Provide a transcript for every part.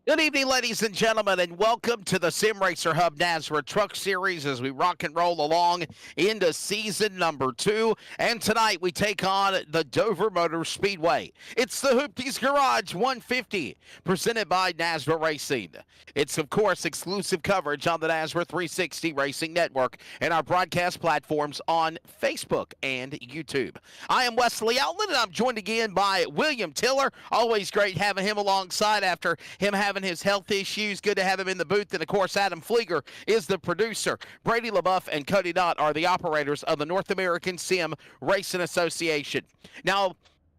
Good evening, ladies and gentlemen, and welcome to the Sim Racer Hub NASRA Truck Series as we rock and roll along into season number 2. And tonight we take on the Dover Motor Speedway. It's the Hoopties Garage 150, presented by NASRA Racing. It's, of course, exclusive coverage on the NASRA 360 Racing Network and our broadcast platforms on Facebook and YouTube. I am Wesley Outland, and I'm joined again by William Tiller. Always great having him alongside after him having his health issues. Good to have him in the booth. And, of course, Adam Flieger is the producer. Brady LaBeouf and Cody Knott are the operators of the North American Sim Racing Association. Now,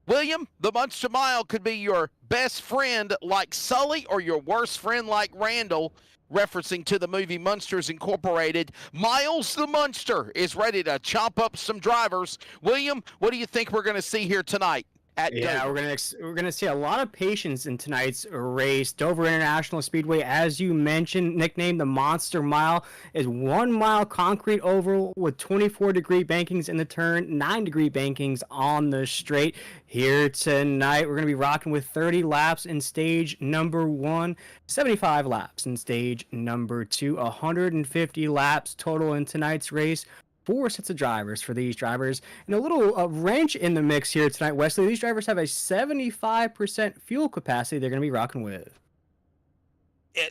William, the Munster Mile could be your best friend like Sully or your worst friend like Randall, referencing to the movie Munsters Incorporated. Miles the Munster is ready to chop up some drivers. William, what do you think we're going to see here tonight? We're gonna see a lot of patience in tonight's race. Dover International Speedway, as you mentioned, nicknamed the Monster Mile, is 1 mile concrete oval with 24-degree bankings in the turn, 9-degree bankings on the straight. Here tonight, we're gonna be rocking with 30 laps in stage number 1, 75 laps in stage number 2, 150 laps total in tonight's race. 4 sets of drivers for these drivers, and a little wrench in the mix here tonight, Wesley. These drivers have a 75% fuel capacity they're going to be rocking with.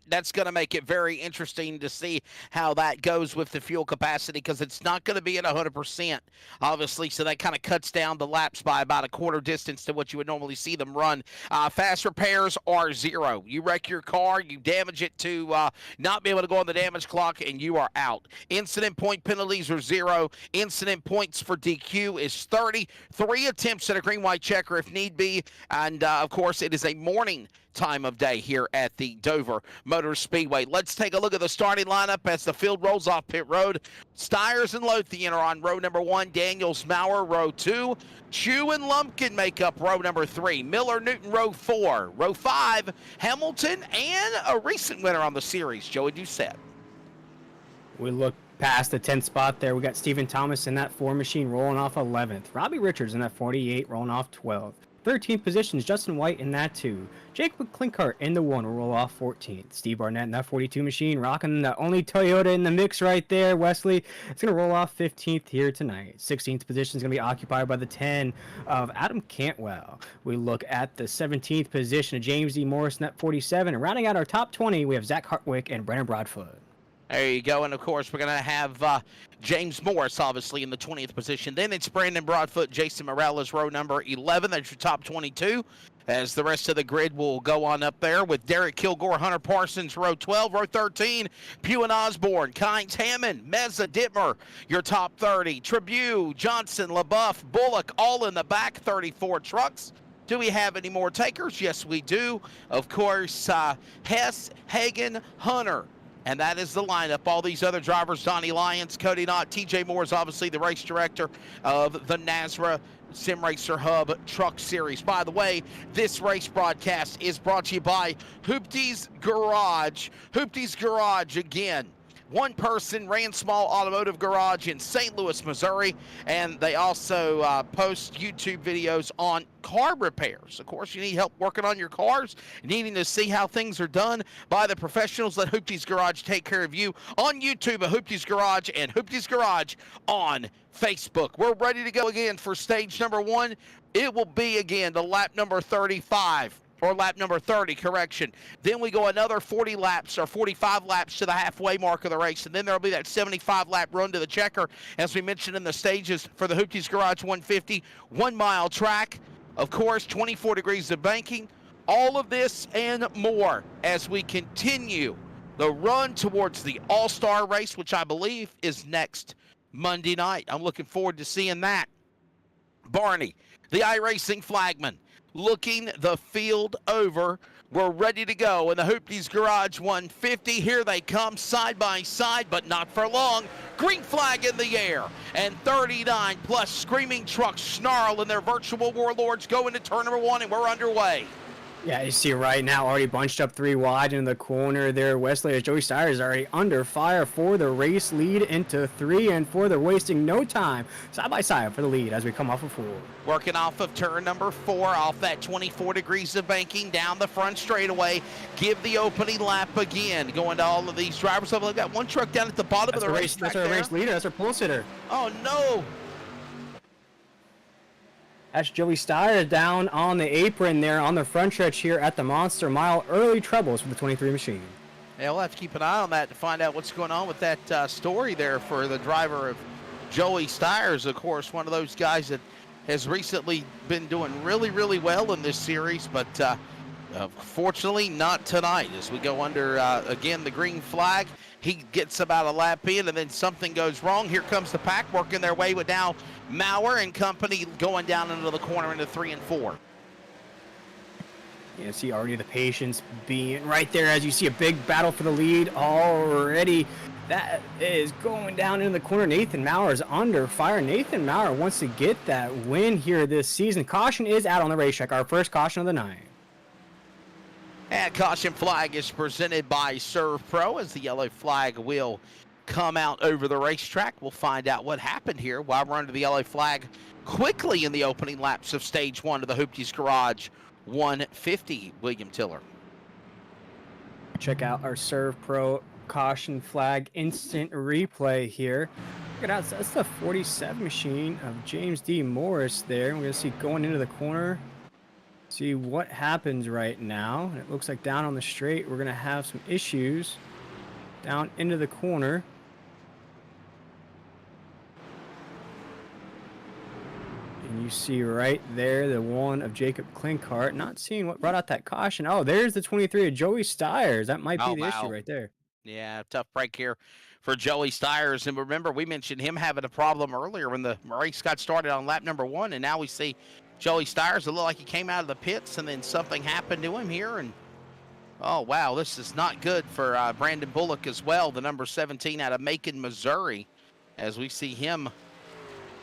That's going to make it very interesting to see how that goes with the fuel capacity, because it's not going to be at 100%, obviously, so that kind of cuts down the laps by about a quarter distance to what you would normally see them run. Fast repairs are 0. You wreck your car, you damage it to not be able to go on the damage clock, and you are out. Incident point penalties are 0. Incident points for DQ is 30. 3 attempts at a green-white checker if need be, and, of course, it is a morning time of day here at the Dover Motor Speedway. Let's take a look at the starting lineup as the field rolls off pit road. Stiers and Lothian are on row number 1. Daniels, Maurer, row 2. Chew and Lumpkin make up row number 3. Miller, Newton, row 4. Row 5, Hamilton, and a recent winner on the series, Joey Doucette. We look past the 10th spot there. We got Stephen Thomas in that 4 machine rolling off 11th. Robbie Richards in that 48 rolling off 12th. 13th position is Justin White in that 2. Jake McClinkart in the 1 will roll off 14th. Steve Barnett in that 42 machine, rocking the only Toyota in the mix right there, Wesley. It's going to roll off 15th here tonight. 16th position is going to be occupied by the 10 of Adam Cantwell. We look at the 17th position of James E. Morris in that 47. And rounding out our top 20, we have Zach Hartwick and Brennan Broadfoot. There you go, and of course we're going to have James Morris obviously in the 20th position. Then it's Brandon Broadfoot, Jason Morales, row number 11. That's your top 22, as the rest of the grid will go on up there with Derek Kilgore, Hunter Parsons, row 12. Row 13, Pugh and Osborne, Kynes, Hammond, Meza, Dittmer, your top 30. Tribune, Johnson, LaBeouf, Bullock, all in the back, 34 trucks. Do we have any more takers? Yes, we do. Of course, Hess, Hagan, Hunter. And that is the lineup. All these other drivers, Donnie Lyons, Cody Knott, TJ Moore is obviously the race director of the NASRA Sim Racer Hub Truck Series. By the way, this race broadcast is brought to you by Hoopties Garage. Hoopties Garage, again, one-person ran small automotive garage in St. Louis, Missouri, and they also post YouTube videos on car repairs. Of course, you need help working on your cars, needing to see how things are done by the professionals. Let Hoopties Garage take care of you on YouTube at Hoopties Garage and Hoopties Garage on Facebook. We're ready to go again for stage number 1. It will be, again, the lap number 35. Or lap number 30, correction. Then we go another 40 laps or 45 laps to the halfway mark of the race, and then there'll be that 75-lap run to the checker, as we mentioned in the stages for the Hoopties Garage 150, 1 mile track. Of course, 24 degrees of banking. All of this and more as we continue the run towards the All-Star race, which I believe is next Monday night. I'm looking forward to seeing that. Barney, the iRacing flagman, looking the field over. We're ready to go in the Hoopties Garage 150. Here they come side by side, but not for long. Green flag in the air, and 39 plus screaming trucks snarl in their virtual warlords go into turn number 1, and we're underway. Yeah, you see right now already bunched up 3 wide in the corner there. Wesley, as Joey Steyer is already under fire for the race lead into 3 and 4. They're wasting no time side by side for the lead as we come off of 4. Working off of turn number 4, off that 24 degrees of banking down the front straightaway. Give the opening lap again. Going to all of these drivers. I've got one truck down at the bottom of the racetrack. That's our race leader. That's our pole sitter. Oh, no. That's Joey Steyer down on the apron there on the front stretch here at the Monster Mile. Early troubles for the 23 machine. Yeah, we'll have to keep an eye on that to find out what's going on with that story there for the driver of Joey Steyer's, of course, one of those guys that has recently been doing really, really well in this series, but fortunately not tonight as we go under, again, the green flag. He gets about a lap in, and then something goes wrong. Here comes the pack working their way with now Maurer and company going down into the corner into 3 and 4. You see already the patience being right there as you see a big battle for the lead already. That is going down into the corner. Nathan Maurer is under fire. Nathan Maurer wants to get that win here this season. Caution is out on the racetrack. Our first caution of the night. And caution flag is presented by Serve Pro as the yellow flag will come out over the racetrack. We'll find out what happened here while we're under the yellow flag quickly in the opening laps of stage 1 of the Hoopties Garage 150, William Tiller. Check out our Serve Pro caution flag instant replay here. Look at that. That's the 47 machine of James D. Morris there. We're going to see going into the corner. See what happens right now. It looks like down on the straight, we're going to have some issues. Down into the corner. And you see right there the one of Jacob Klinkart. Not seeing what brought out that caution. Oh, there's the 23 of Joey Steyers. That might be the issue right there. Yeah, tough break here for Joey Steyers. And remember, we mentioned him having a problem earlier when the race got started on lap number 1. And now we see Joey Steyers, it looked like he came out of the pits and then something happened to him here. And, oh, wow, this is not good for Brandon Bullock as well, the number 17 out of Macon, Missouri, as we see him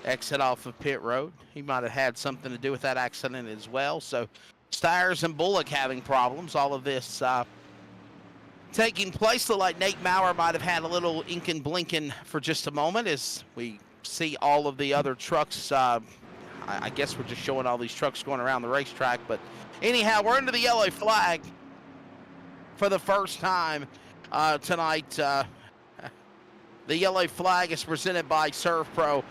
exit off of pit road. He might have had something to do with that accident as well. So Steyers and Bullock having problems. All of this taking place. Look like Nate Maurer might have had a little inkin' blinking for just a moment as we see all of the other trucks. I guess we're just showing all these trucks going around the racetrack. But anyhow, we're under the yellow flag for the first time tonight. The yellow flag is presented by Serve Pro,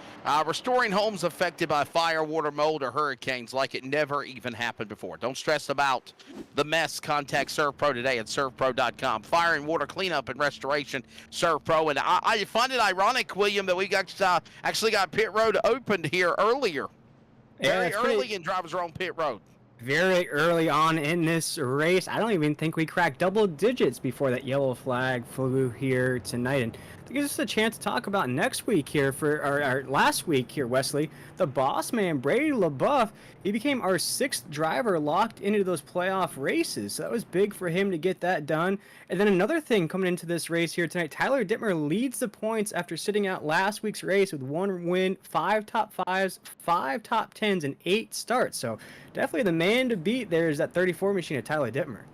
restoring homes affected by fire, water, mold, or hurricanes like it never even happened before. Don't stress about the mess. Contact Serve Pro today at servepro.com. Fire and water cleanup and restoration, Serve Pro. And I find it ironic, William, that we got actually got pit road opened here earlier. Very early in Drivers Wrong Pit Road. Very early on in this race. I don't even think we cracked double digits before that yellow flag flew here tonight. And it gives us a chance to talk about next week here for our last week here, Wesley. The boss man, Brady LaBeouf, he became our 6th driver locked into those playoff races. So that was big for him to get that done. And then another thing coming into this race here tonight, Tyler Dittmer leads the points after sitting out last week's race with 1 win, 5 top 5s, 5 top 10s, and 8 starts. So definitely the man to beat there is that 34 machine of Tyler Dittmer.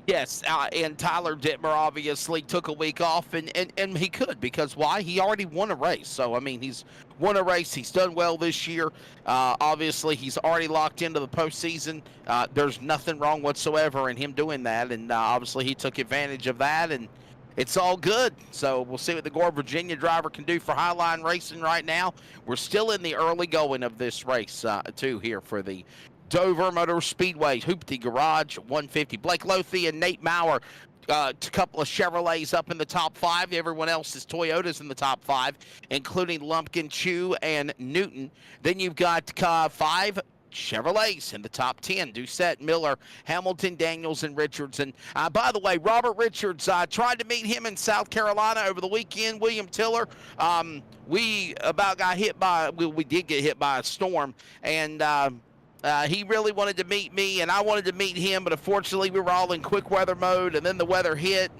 Yes, and Tyler Dittmer obviously took a week off, and he could, because why? He already won a race. So, I mean, he's won a race. He's done well this year. Obviously, he's already locked into the postseason. There's nothing wrong whatsoever in him doing that, and obviously he took advantage of that, and it's all good. So we'll see what the Gore, Virginia driver can do for Highline Racing right now. We're still in the early going of this race, too, here for the Dover Motor Speedway Hoopty Garage 150. Blake Lothy and Nate Maurer, a couple of Chevrolets up in the top 5. Everyone else is Toyotas in the top 5, including Lumpkin, Chu, and Newton. Then you've got 5 Chevrolets in the top 10. Doucette, Miller, Hamilton, Daniels, and Richardson. By the way, Robert Richards, tried to meet him in South Carolina over the weekend. William Tiller, we about got hit by, we did get hit by a storm, and he really wanted to meet me, and I wanted to meet him, but unfortunately we were all in quick weather mode, and then the weather hit.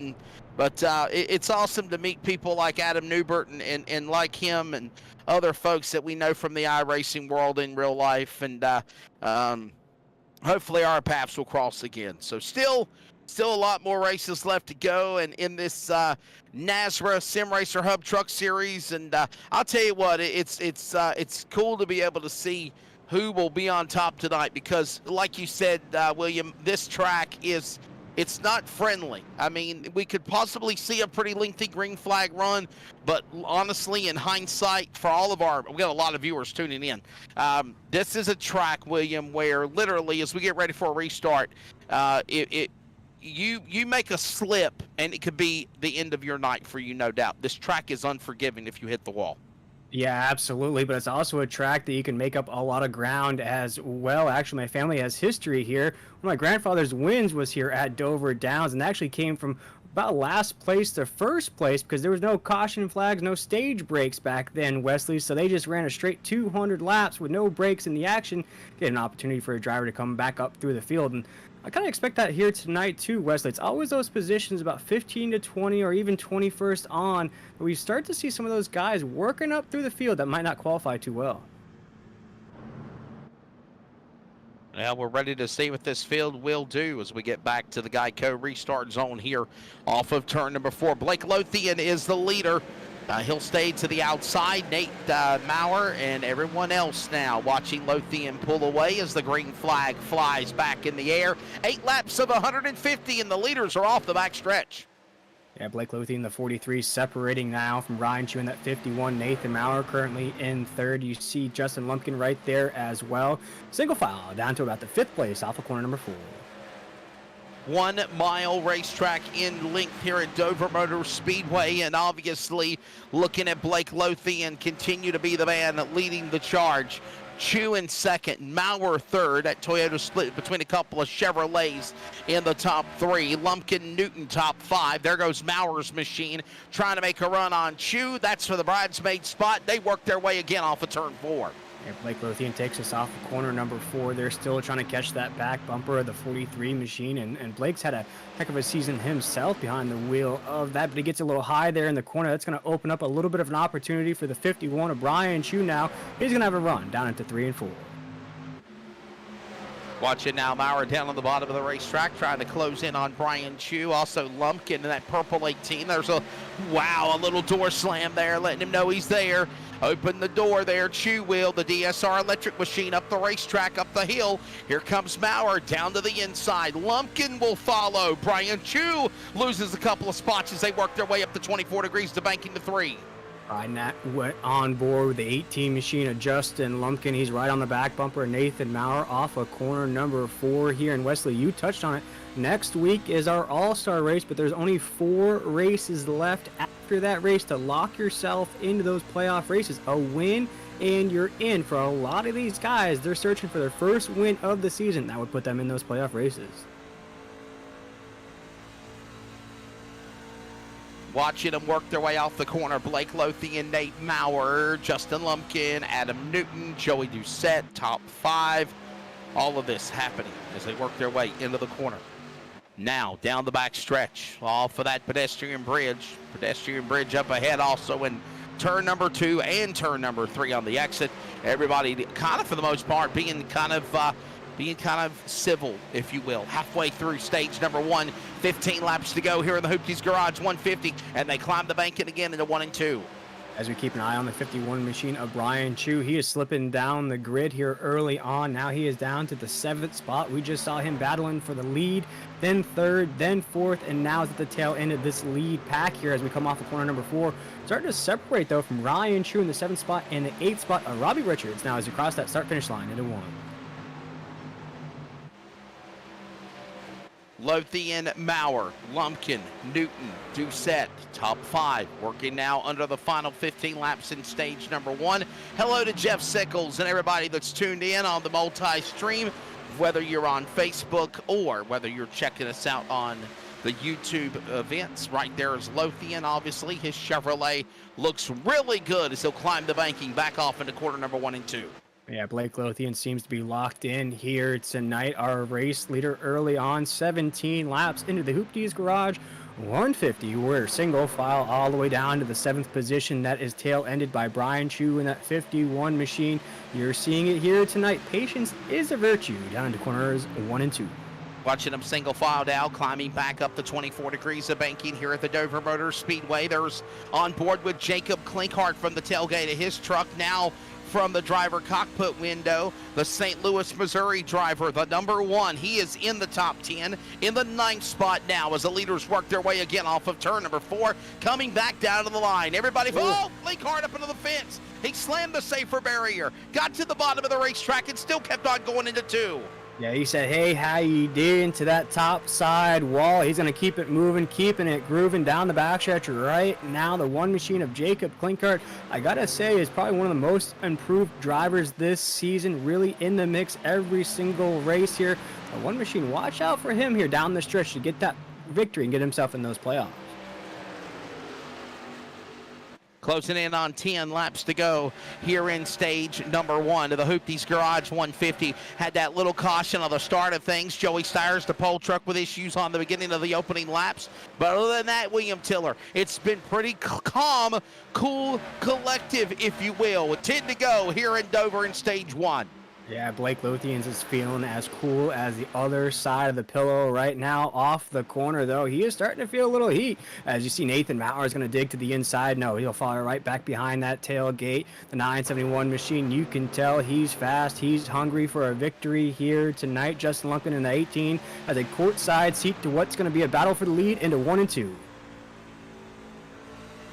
But it's awesome to meet people like Adam Newbert and like him and other folks that we know from the iRacing world in real life. And hopefully our paths will cross again. So still a lot more races left to go, and in this NASRA Sim Racer Hub Truck Series, and I'll tell you what, it's cool to be able to see who will be on top tonight, because like you said, William, this track it's not friendly. I mean, we could possibly see a pretty lengthy green flag run, but honestly, in hindsight, for all of we got a lot of viewers tuning in. This is a track, William, where literally, as we get ready for a restart, you make a slip, and it could be the end of your night for you, no doubt. This track is unforgiving if you hit the wall. Yeah, absolutely. But it's also a track that you can make up a lot of ground as well. Actually, my family has history here. One of my grandfather's wins was here at Dover Downs, and actually came from about last place to first place because there was no caution flags, no stage breaks back then, Wesley. So they just ran a straight 200 laps with no breaks in the action, get an opportunity for a driver to come back up through the field. And I kind of expect that here tonight too, Wesley. It's always those positions about 15 to 20 or even 21st on, but we start to see some of those guys working up through the field that might not qualify too well. Well, we're ready to see what this field will do as we get back to the Geico restart zone here off of turn number 4. Blake Lothian is the leader. He'll stay to the outside. Nate Maurer and everyone else now watching Lothian pull away as the green flag flies back in the air. 8 laps of 150, and the leaders are off the back stretch. Yeah, Blake Lothian, the 43, separating now from Ryan Chu in that 51. Nathan Maurer currently in third. You see Justin Lumpkin right there as well. Single file down to about the 5th place off of corner number 4. 1 mile racetrack in length here at Dover Motor Speedway, and obviously looking at Blake Lothian continue to be the man leading the charge. Chu in second, Maurer third. That Toyota split between a couple of Chevrolets in the top 3. Lumpkin, Newton top 5. There goes Maurer's machine trying to make a run on Chu. That's for the bridesmaid spot. They work their way again off of turn 4. And Blake Lothian takes us off of corner number 4. They're still trying to catch that back bumper of the 43 machine, and Blake's had a heck of a season himself behind the wheel of that, but he gets a little high there in the corner. That's going to open up a little bit of an opportunity for the 51 of Brian Chu now. He's going to have a run down into 3 and 4. Watching now, Maurer down on the bottom of the racetrack, trying to close in on Brian Chu. Also Lumpkin in that purple 18. There's a little door slam there, letting him know he's there. Open the door there, Chu will, the DSR electric machine up the racetrack, up the hill. Here comes Maurer down to the inside. Lumpkin will follow. Brian Chu loses a couple of spots as they work their way up to 24 degrees to banking to 3. Nat went on board with the 18 machine of Justin Lumpkin. He's right on the back bumper. Nathan Maurer off of corner number 4 here. And Wesley, you touched on it. Next week is our all-star race, but there's only 4 races left after that race to lock yourself into those playoff races. A win and you're in. For a lot of these guys, they're searching for their first win of the season. That would put them in those playoff races. Watching them work their way off the corner. Blake Lothian, Nate Maurer, Justin Lumpkin, Adam Newton, Joey Doucette, top 5. All of this happening as they work their way into the corner. Now down the back stretch off of that pedestrian bridge. Pedestrian bridge up ahead also in turn number 2 and turn number 3 on the exit. Everybody kind of, for the most part, being kind of civil, if you will. Halfway through stage number 1, 15 laps to go here in the Hoopties garage, 150, and they climb the bank again into 1 and 2. As we keep an eye on the 51 machine of Brian Chu, he is slipping down the grid here early on. Now he is down to the 7th spot. We just saw him battling for the lead, then 3rd, then 4th, and now is at the tail end of this lead pack here as we come off of corner number 4. Starting to separate, though, from Ryan Chu in the 7th spot and the 8th spot of Robbie Richards now as we cross that start-finish line into 1. Lothian, Maurer, Lumpkin, Newton, Doucette, top 5. Working now under the final 15 laps in stage number 1. Hello to Jeff Sickles and everybody that's tuned in on the multi-stream, whether you're on Facebook or whether you're checking us out on the YouTube events. Right there is Lothian, obviously. His Chevrolet looks really good as he'll climb the banking back off into quarter number 1 and 2. Yeah, Blake Lothian seems to be locked in here tonight. Our race leader early on, 17 laps into the Hoopties garage. 150. We're single file all the way down to the 7th position. That is tail ended by Brian Chu in that 51 machine. You're seeing it here tonight. Patience is a virtue down into corners 1 and 2. Watching them single file down, climbing back up the 24 degrees of banking here at the Dover Motor Speedway. There's on board with Jacob Klinkhart from the tailgate of his truck. Now from the driver cockpit window, the St. Louis, Missouri driver, the number 1. He is in the top 10, in the 9th spot now as the leaders work their way again off of turn number 4, coming back down to the line. Everybody, oh, Klinkhart up into the fence. He slammed the safer barrier, got to the bottom of the racetrack, and still kept on going into 2. Yeah, he said, hey, how you did into that top side wall. He's going to keep it moving, keeping it grooving down the backstretch right now. The one machine of Jacob Klinkhart, I got to say, is probably one of the most improved drivers this season, really in the mix every single race here. The one machine, watch out for him here down the stretch to get that victory and get himself in those playoffs. Closing in on 10 laps to go here in stage number 1 of the Hoopties Garage 150. Had that little caution on the start of things. Joey Stires, the pole truck, with issues on the beginning of the opening laps. But other than that, William Tiller, it's been pretty calm, cool, collective, if you will. With 10 to go here in Dover in stage 1. Yeah, Blake Lothians is feeling as cool as the other side of the pillow right now. Off the corner, though, he is starting to feel a little heat. As you see, Nathan Maurer is going to dig to the inside. No, he'll follow right back behind that tailgate. The 971 machine, you can tell he's fast. He's hungry for a victory here tonight. Justin Lumpkin in the 18 has a courtside seat to what's going to be a battle for the lead into 1 and 2.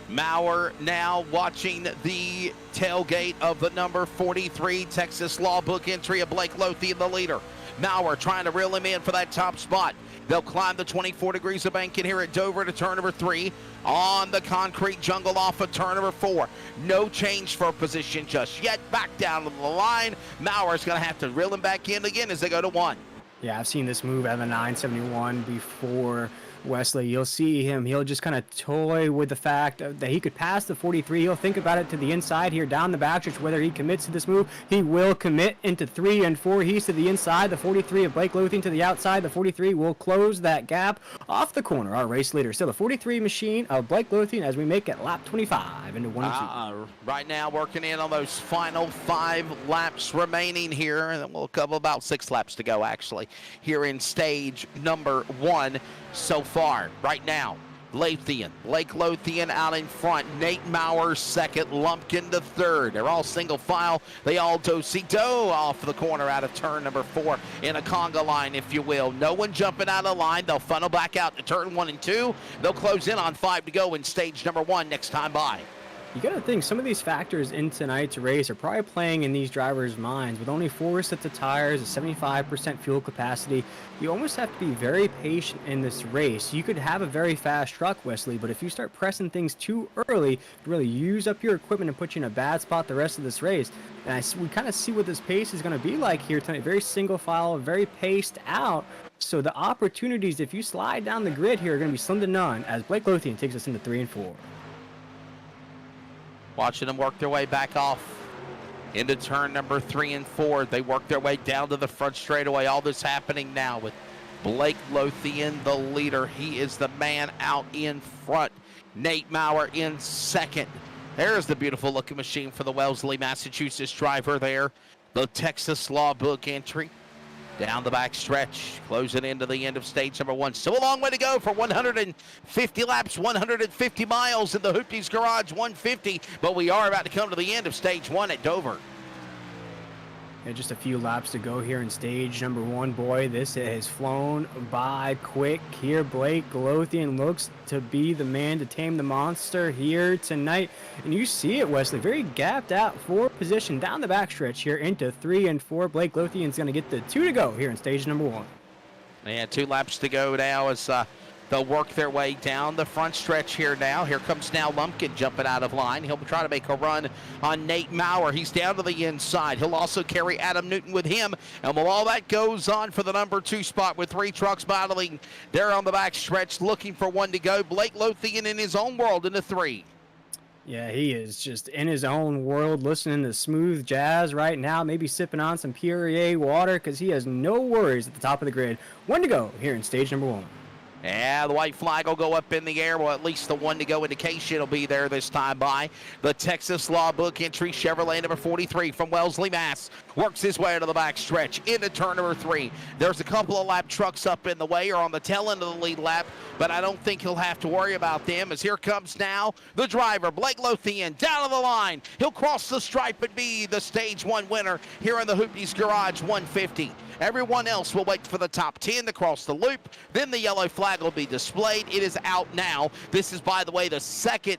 Maurer now watching the tailgate of the number 43 Texas Law Book entry of Blake Lothian, the leader. Maurer trying to reel him in for that top spot. They'll climb the 24 degrees of banking here at Dover to turn number 3 on the concrete jungle off of turn number 4. No change for position just yet. Back down to the line. Maurer's going to have to reel him back in again as they go to 1. Yeah, I've seen this move out of the 971 before. Wesley, you'll see him. He'll just kind of toy with the fact that he could pass the 43. He'll think about it to the inside here down the backstretch, whether he commits to this move. He will commit into 3 and 4. He's to the inside. The 43 of Blake Lothian to the outside. The 43 will close that gap off the corner. Our race leader. Still the 43 machine of Blake Lothian as we make it lap 25 into 1 and 2. Right now working in on those final 5 laps remaining here. And we'll couple about 6 laps to go actually here in stage number 1. So far, right now, Blake Lothian out in front, Nate Maurer second, Lumpkin to third. They're all single file. They all do-si-do off the corner out of turn number 4 in a conga line, if you will. No one jumping out of line. They'll funnel back out to turn 1 and 2. They'll close in on 5 to go in stage number 1 next time by. You got to think some of these factors in tonight's race are probably playing in these drivers' minds. With only 4 sets of tires, a 75% fuel capacity, you almost have to be very patient in this race. You could have a very fast truck, Wesley, but if you start pressing things too early, you really use up your equipment and put you in a bad spot the rest of this race. And we kind of see what this pace is going to be like here tonight. Very single file, very paced out. So the opportunities, if you slide down the grid here, are going to be slim to none as Blake Lothian takes us into 3 and 4. Watching them work their way back off into turn number 3 and 4. They work their way down to the front straightaway. All this happening now with Blake Lothian, the leader. He is the man out in front. Nate Maurer in second. There's the beautiful looking machine for the Wellesley, Massachusetts driver there. The Texas Law Book entry. Down the back stretch, closing into the end of stage number 1. Still a long way to go for 150 laps, 150 miles in the Hoopties Garage 150, but we are about to come to the end of stage 1 at Dover. Yeah, just a few laps to go here in stage number 1. Boy, this has flown by quick here. Blake Lothian looks to be the man to tame the monster here tonight. And you see it, Wesley, very gapped out for position down the backstretch here into 3 and 4. Blake Lothian's going to get the 2 to go here in stage number 1. Yeah, 2 laps to go now as they'll work their way down the front stretch here now. Here comes now Lumpkin jumping out of line. He'll try to make a run on Nate Maurer. He's down to the inside. He'll also carry Adam Newton with him. And while all that goes on for the number 2 spot with 3 trucks battling there on the back stretch, looking for 1 to go, Blake Lothian in his own world into 3. Yeah, he is just in his own world, listening to smooth jazz right now, maybe sipping on some Perrier water because he has no worries at the top of the grid. 1 to go here in stage number 1. Yeah, the white flag will go up in the air. Well, at least the 1 to go indication will be there this time by the Texas Law Book entry. Chevrolet number 43 from Wellesley, Mass. Works his way to the back stretch into turn number 3. There's a couple of lap trucks up in the way or on the tail end of the lead lap, but I don't think he'll have to worry about them, as here comes now the driver, Blake Lothian, down to the line. He'll cross the stripe and be the Stage 1 winner here in the Hoopties Garage 150. Everyone else will wait for the top 10 to cross the loop. Then the yellow flag will be displayed. It is out now. This is, by the way, the second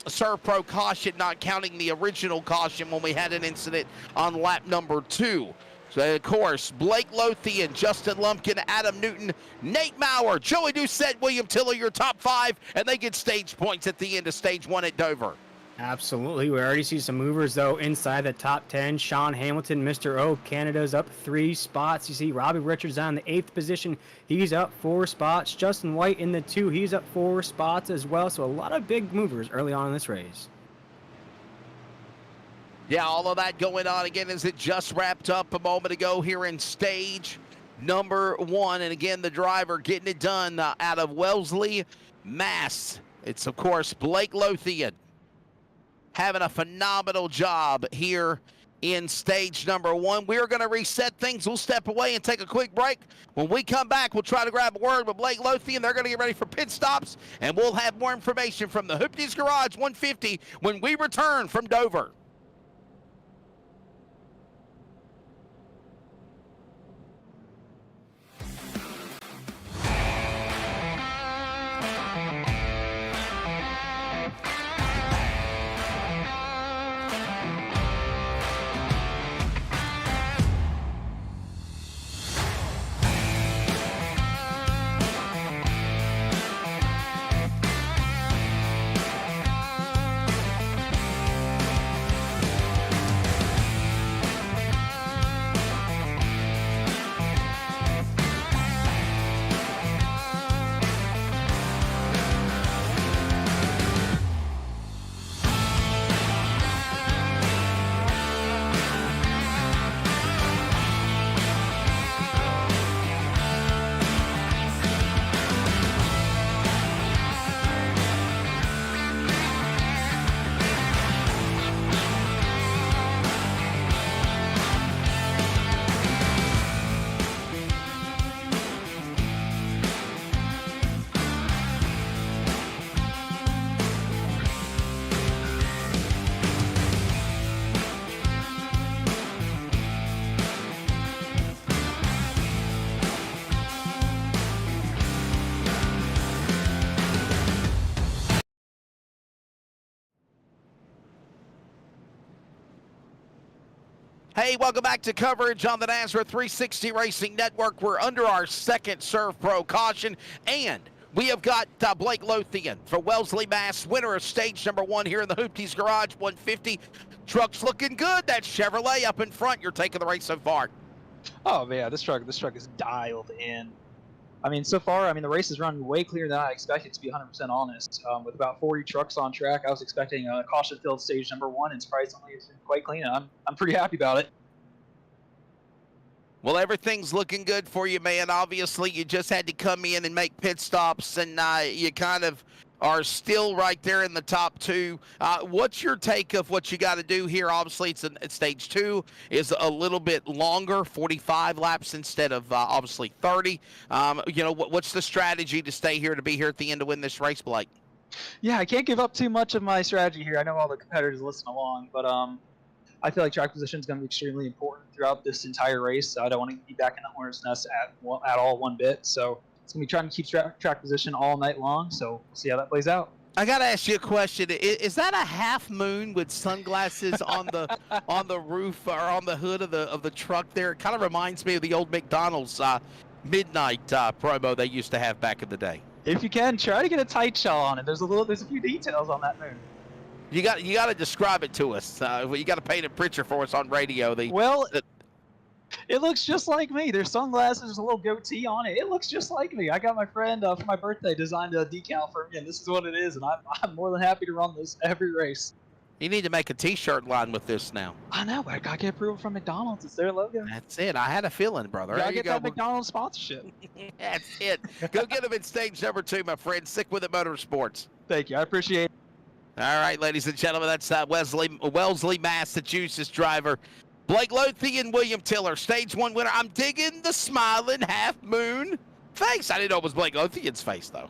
Serve Pro caution, not counting the original caution when we had an incident on lap number 2. So, of course, Blake Lothian, Justin Lumpkin, Adam Newton, Nate Maurer, Joey Doucette, William Tiller, your top 5, and they get stage points at the end of Stage 1 at Dover. Absolutely. We already see some movers, though, inside the top 10. Sean Hamilton, Mr. O, Canada's up 3 spots. You see Robbie Richards on the 8th position. He's up 4 spots. Justin White in the 2. He's up 4 spots as well. So a lot of big movers early on in this race. Yeah, all of that going on again as it just wrapped up a moment ago here in stage number 1. And again, the driver getting it done out of Wellesley, Mass. It's, of course, Blake Lothian, having a phenomenal job here in stage number 1. We're going to reset things. We'll step away and take a quick break. When we come back, we'll try to grab a word with Blake Lothian. They're going to get ready for pit stops, and we'll have more information from the Hoopties Garage 150 when we return from Dover. Hey, welcome back to coverage on the Nazareth 360 Racing Network. We're under our second Serve Pro caution, and we have got Blake Lothian for Wellesley, Mass, winner of stage number 1 here in the Hoopties Garage 150. Truck's looking good. That Chevrolet up in front. You're taking the race so far. Oh yeah, this truck is dialed in. I mean, so far, I mean, the race is running way clearer than I expected, to be 100% honest. With about 40 trucks on track, I was expecting a caution-filled stage number 1, and surprisingly, it's been quite clean. I'm pretty happy about it. Well, everything's looking good for you, man. Obviously, you just had to come in and make pit stops, and you kind of are still right there in the top 2. What's your take of what you got to do here? Obviously, it's stage 2 is a little bit longer, 45 laps instead of obviously 30. You know, what's the strategy to stay here, to be here at the end to win this race, Blake? Yeah, I can't give up too much of my strategy here. I know all the competitors listen along, but I feel like track position is going to be extremely important throughout this entire race. I don't want to be back in the hornet's nest at all one bit. So it's going to be trying to keep track position all night long. So we'll see how that plays out. I got to ask you a question. Is that a half moon with sunglasses on the roof or on the hood of the truck there? It kind of reminds me of the old McDonald's midnight promo they used to have back in the day. If you can, try to get a tight shell on it. There's a few details on that moon. You got to describe it to us. You got to paint a picture for us on radio. It looks just like me. There's sunglasses, there's a little goatee on it. It looks just like me. I got my friend for my birthday designed a decal for me, and this is what it is. And I'm more than happy to run this every race. You need to make a T-shirt line with this now. I know, but I gotta get approval from McDonald's. It's their logo. That's it. I had a feeling, brother. Gotta There you get that McDonald's sponsorship. That's it. Go get them in stage number 2, my friend. Stick with it, Motorsports. Thank you. I appreciate it. All right, ladies and gentlemen, that's Wellesley, Massachusetts driver Blake Lothian, William Tiller, stage 1 winner. I'm digging the smiling half moon face. I didn't know it was Blake Lothian's face, though.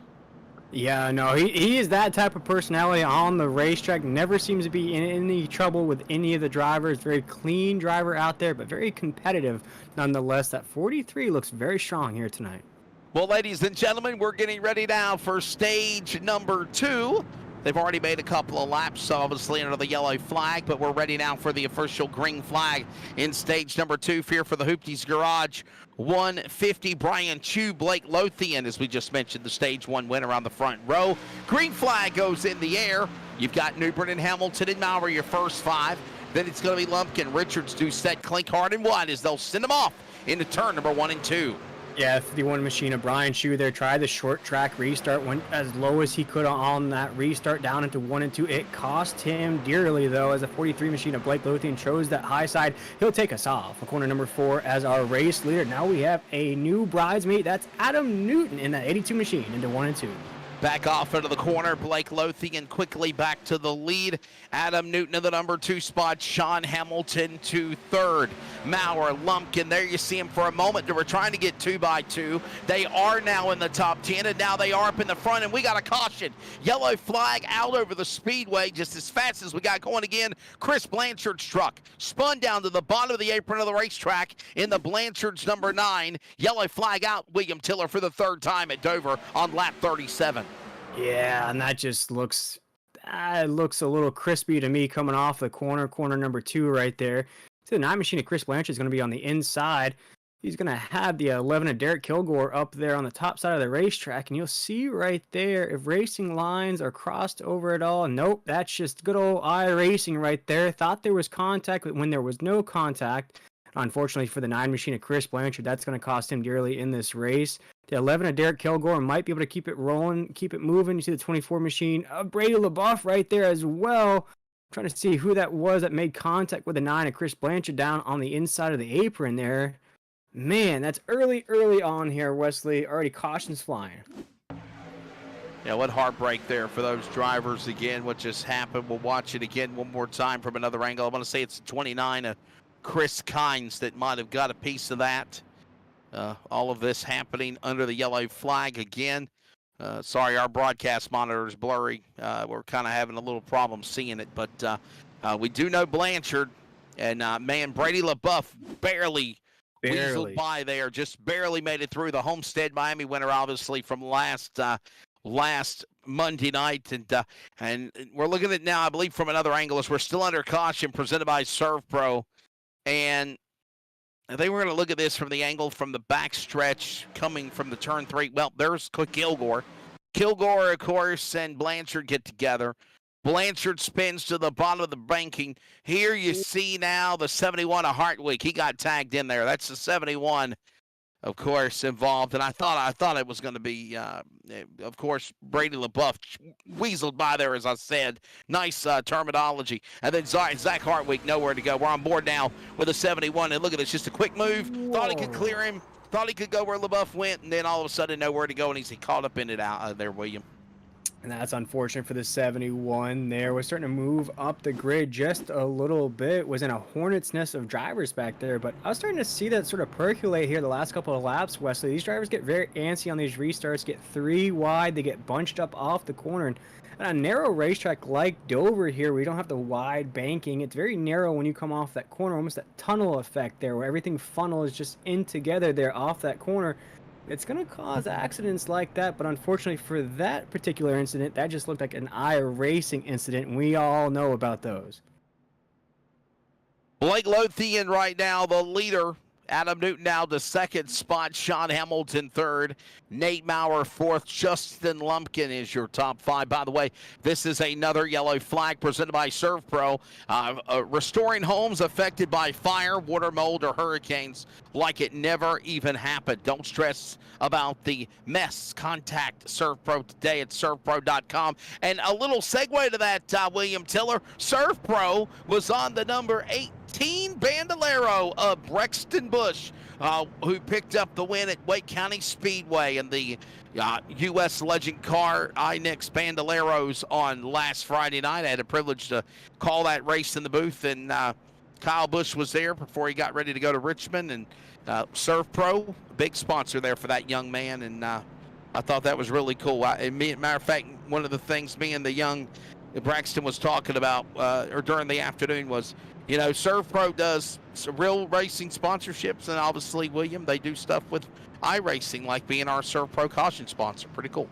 Yeah, no, he is that type of personality on the racetrack. Never seems to be in any trouble with any of the drivers. Very clean driver out there, but very competitive nonetheless. That 43 looks very strong here tonight. Well, ladies and gentlemen, we're getting ready now for stage number 2. They've already made a couple of laps, obviously, under the yellow flag, but we're ready now for the official green flag in stage number 2 here for the Hoopties Garage 150. Brian Chu, Blake Lothian, as we just mentioned, the stage 1 winner on the front row. Green flag goes in the air. You've got Newbern and Hamilton and Maurer, your first 5. Then it's going to be Lumpkin, Richards, Doucette, Clinkhart, and White as they'll send them off into turn number 1 and 2. Yeah, 51 machine of Brian Chu there tried the short track restart, went as low as he could on that restart down into 1 and 2. It cost him dearly though, as a 43 machine of Blake Lothian chose that high side. He'll take us off for corner number 4 as our race leader. Now we have a new bridesmaid. That's Adam Newton in that 82 machine into 1 and 2. Back off into the corner, Blake Lothian quickly back to the lead. Adam Newton in the number 2 spot, Sean Hamilton to 3rd. Maurer, Lumpkin, there you see him for a moment. They were trying to get 2 by 2. They are now in the top 10, and now they are up in the front, and we got a caution. Yellow flag out over the Speedway just as fast as we got going again. Chris Blanchard's truck spun down to the bottom of the apron of the racetrack in the Blanchard's number 9. Yellow flag out, William Tiller for the 3rd time at Dover on lap 37. Yeah, and that just looks, it looks a little crispy to me coming off the corner number 2 right there. So the 9 machine of Chris Blanchard is going to be on the inside. He's going to have the 11 of Derek Kilgore up there on the top side of the racetrack. And you'll see right there, if racing lines are crossed over at all, nope, that's just good old iRacing right there. Thought there was contact, but when there was no contact, unfortunately for the 9 machine of Chris Blanchard, that's going to cost him dearly in this race. The 11 of Derek Kilgore might be able to keep it rolling, keep it moving. You see the 24 machine of Brady LaBeouf right there as well. Trying to see who that was that made contact with the 9 of Chris Blanchard down on the inside of the apron there. Man, that's early on here, Wesley. Already cautions flying. Yeah, what heartbreak there for those drivers. Again, what just happened. We'll watch it again one more time from another angle. I want to say it's 29 of Chris Kynes that might have got a piece of that. All of this happening under the yellow flag again. Sorry, our broadcast monitor is blurry. We're kind of having a little problem seeing it, but we do know Blanchard. And, man, Brady LaBeouf barely weaseled by there, just barely made it through. The Homestead Miami winner, obviously, from last Monday night. And we're looking at it now, I believe, from another angle, as we're still under caution presented by Serve Pro. And I think we're going to look at this from the angle from the back stretch coming from the turn 3. Well, there's Kilgore. Kilgore, of course, and Blanchard get together. Blanchard spins to the bottom of the banking. Here you see now the 71 of Hartwig. He got tagged in there. That's the 71, of course, involved. And I thought it was going to be, of course, Brady LaBeouf weaseled by there, as I said. Nice terminology. And then Zach Hartwig, nowhere to go. We're on board now with a 71. And look at this, just a quick move. Whoa. Thought he could clear him. Thought he could go where LaBeouf went. And then all of a sudden, nowhere to go. And he's caught up in it out there, William. And that's unfortunate for the 71 there. We're starting to move up the grid just a little bit. Was in a hornet's nest of drivers back there. But I was starting to see that sort of percolate here the last couple of laps, Wesley. These drivers get very antsy on these restarts, get 3 wide. They get bunched up off the corner. And on a narrow racetrack like Dover here, we don't have the wide banking. It's very narrow when you come off that corner, almost that tunnel effect there, where everything funnels just in together there off that corner. It's going to cause accidents like that, but unfortunately for that particular incident, that just looked like an iRacing incident, and we all know about those. Blake Lothian right now, the leader Adam Newton now to second spot. Sean Hamilton third. Nate Maurer fourth. Justin Lumpkin is your top 5. By the way, this is another yellow flag presented by Serve Pro. Restoring homes affected by fire, water, mold, or hurricanes like it never even happened. Don't stress about the mess. Contact Serve Pro today at servepro.com. And a little segue to that, William Tiller. Serve Pro was on the number 18 Bandolero of Brexton Bush, who picked up the win at Wake County Speedway in the U.S. Legend Car iNix Bandoleros on last Friday night. I had the privilege to call that race in the booth, and Kyle Busch was there before he got ready to go to Richmond. And Serve Pro, big sponsor there for that young man, and I thought that was really cool. Matter of fact, one of the things me and the young Braxton was talking about or during the afternoon was, you know, Serve Pro does some real racing sponsorships, and obviously, William, they do stuff with iRacing, like being our Serve Pro caution sponsor. Pretty cool.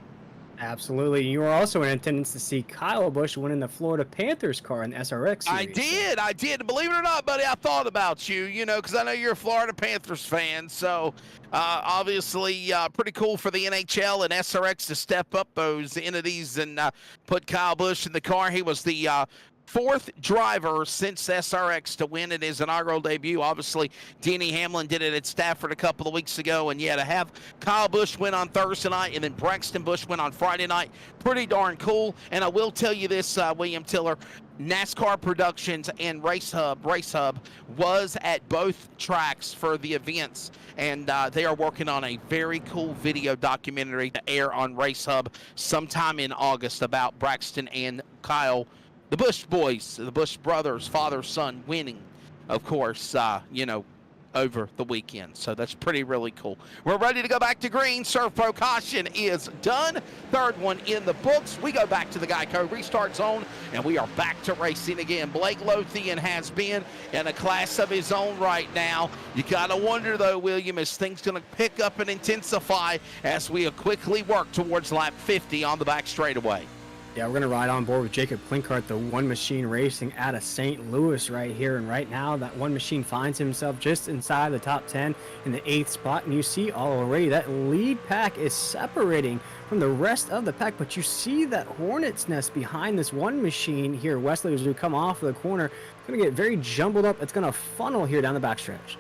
Absolutely. You were also in attendance to see Kyle Busch winning the Florida Panthers car in the SRX series. I did. Believe it or not, buddy, I thought about you, you know, because I know you're a Florida Panthers fan. So, obviously, pretty cool for the NHL and SRX to step up those entities and put Kyle Busch in the car. He was the fourth driver since SRX to win in his inaugural debut. Obviously, Denny Hamlin did it at Stafford a couple of weeks ago, and yeah, to have Kyle Busch win on Thursday night and then Braxton Busch win on Friday night, pretty darn cool. And I will tell you this, William Tiller, NASCAR Productions and Race Hub was at both tracks for the events, and they are working on a very cool video documentary to air on Race Hub sometime in August about Braxton and Kyle, the Busch boys, the Busch brothers, father, son, winning, of course, you know, over the weekend. So that's really cool. We're ready to go back to green. Serve Pro caution is done. Third one in the books. We go back to the Geico restart zone, and we are back to racing again. Blake Lothian has been in a class of his own right now. You got to wonder, though, William, is things going to pick up and intensify as we quickly work towards lap 50 on the back straightaway? Yeah, we're going to ride on board with Jacob Klinkart, the One Machine Racing out of St. Louis right here. And right now, that One Machine finds himself just inside the top 10 in the 8th spot. And you see already that lead pack is separating from the rest of the pack. But you see that Hornet's Nest behind this One Machine here. Wesley, as we come off of the corner, it's going to get very jumbled up. It's going to funnel here down the backstretch.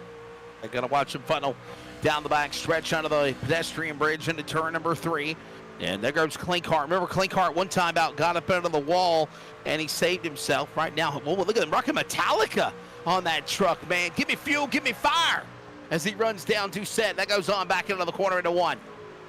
They're going to watch him funnel down the backstretch onto the pedestrian bridge into turn number 3. And there goes Klinkart. Remember, Klinkart one time out got up under the wall, and he saved himself. Right now, well, look at him rocking Metallica on that truck, man. Give me fuel, give me fire, as he runs down Doucette. That goes on back into the corner into 1.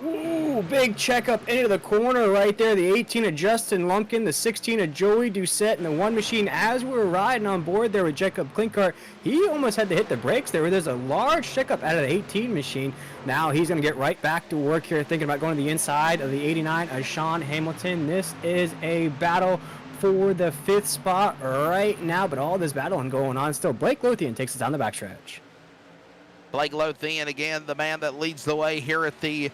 Ooh, big check up into the corner right there. The 18 of Justin Lumpkin, the 16 of Joey Doucette, and the One Machine. As we were riding on board there with Jacob Klinkart, he almost had to hit the brakes there. There's a large check up out of the 18 machine. Now he's going to get right back to work here, thinking about going to the inside of the 89 of Sean Hamilton. This is a battle for the 5th spot right now, but all this battling going on still. Blake Lothian takes us down the backstretch. Blake Lothian, again, the man that leads the way here at the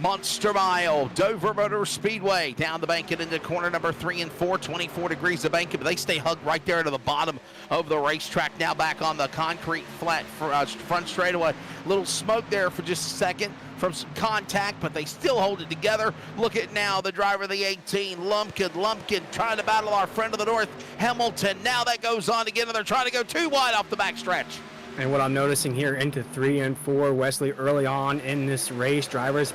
Monster Mile, Dover Motor Speedway, down the bank and into corner number 3 and 4, 24 degrees of banking, but they stay hugged right there to the bottom of the racetrack. Now back on the concrete flat front straightaway. Little smoke there for just a second from some contact, but they still hold it together. Look at now the driver of the 18, Lumpkin trying to battle our friend of the north, Hamilton. Now that goes on again, and they're trying to go too wide off the backstretch. And what I'm noticing here into 3 and 4, Wesley, early on in this race, drivers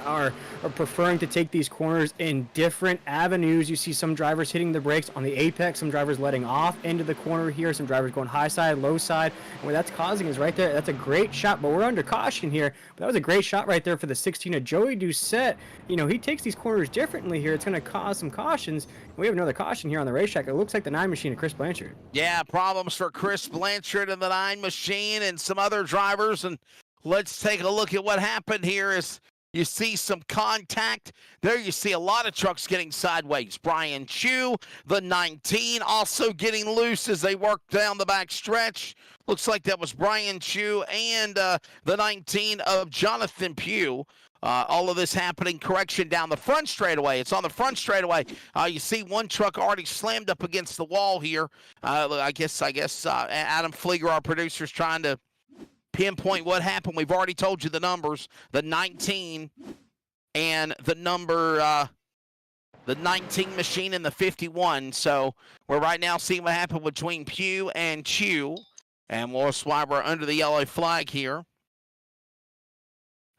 are preferring to take these corners in different avenues. You see some drivers hitting the brakes on the apex, some drivers letting off into the corner here, some drivers going high side, low side. And what that's causing is right there, that's a great shot, but we're under caution here. But that was a great shot right there for the 16 of Joey Doucette. You know, he takes these corners differently here. It's going to cause some cautions. We have another caution here on the racetrack. It looks like the 9 machine of Chris Blanchard. Yeah, problems for Chris Blanchard and the 9 machine and some other drivers. And let's take a look at what happened here as you see some contact. There you see a lot of trucks getting sideways. Brian Chu, the 19, also getting loose as they work down the back stretch. Looks like that was Brian Chu and the 19 of Jonathan Pugh. All of this happening, correction, down the front straightaway. It's on the front straightaway. You see one truck already slammed up against the wall here. I guess Adam Flieger, our producer, is trying to pinpoint what happened. We've already told you the numbers, the 19 and the 19 machine and the 51. So we're right now seeing what happened between Pugh and Chew. And that's why we're under the yellow flag here.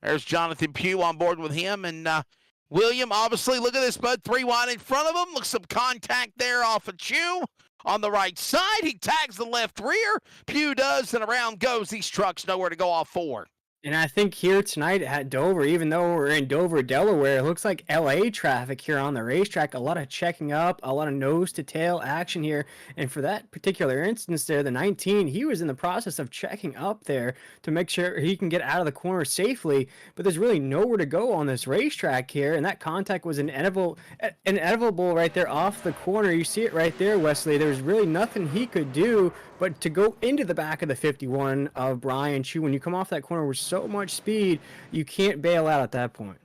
There's Jonathan Pugh on board with him. And William, obviously, look at this, bud. 3 wide in front of him. Looks some contact there off of Chew. On the right side, he tags the left rear. Pugh does, and around goes. These trucks nowhere to go off 4. And I think here tonight at Dover, even though we're in Dover, Delaware, it looks like LA traffic here on the racetrack. A lot of checking up, a lot of nose-to-tail action here. And for that particular instance there, the 19, he was in the process of checking up there to make sure he can get out of the corner safely. But there's really nowhere to go on this racetrack here. And that contact was inevitable right there off the corner. You see it right there, Wesley. There's really nothing he could do but to go into the back of the 51 of Brian Chew. When you come off that corner with so much speed, you can't bail out at that point.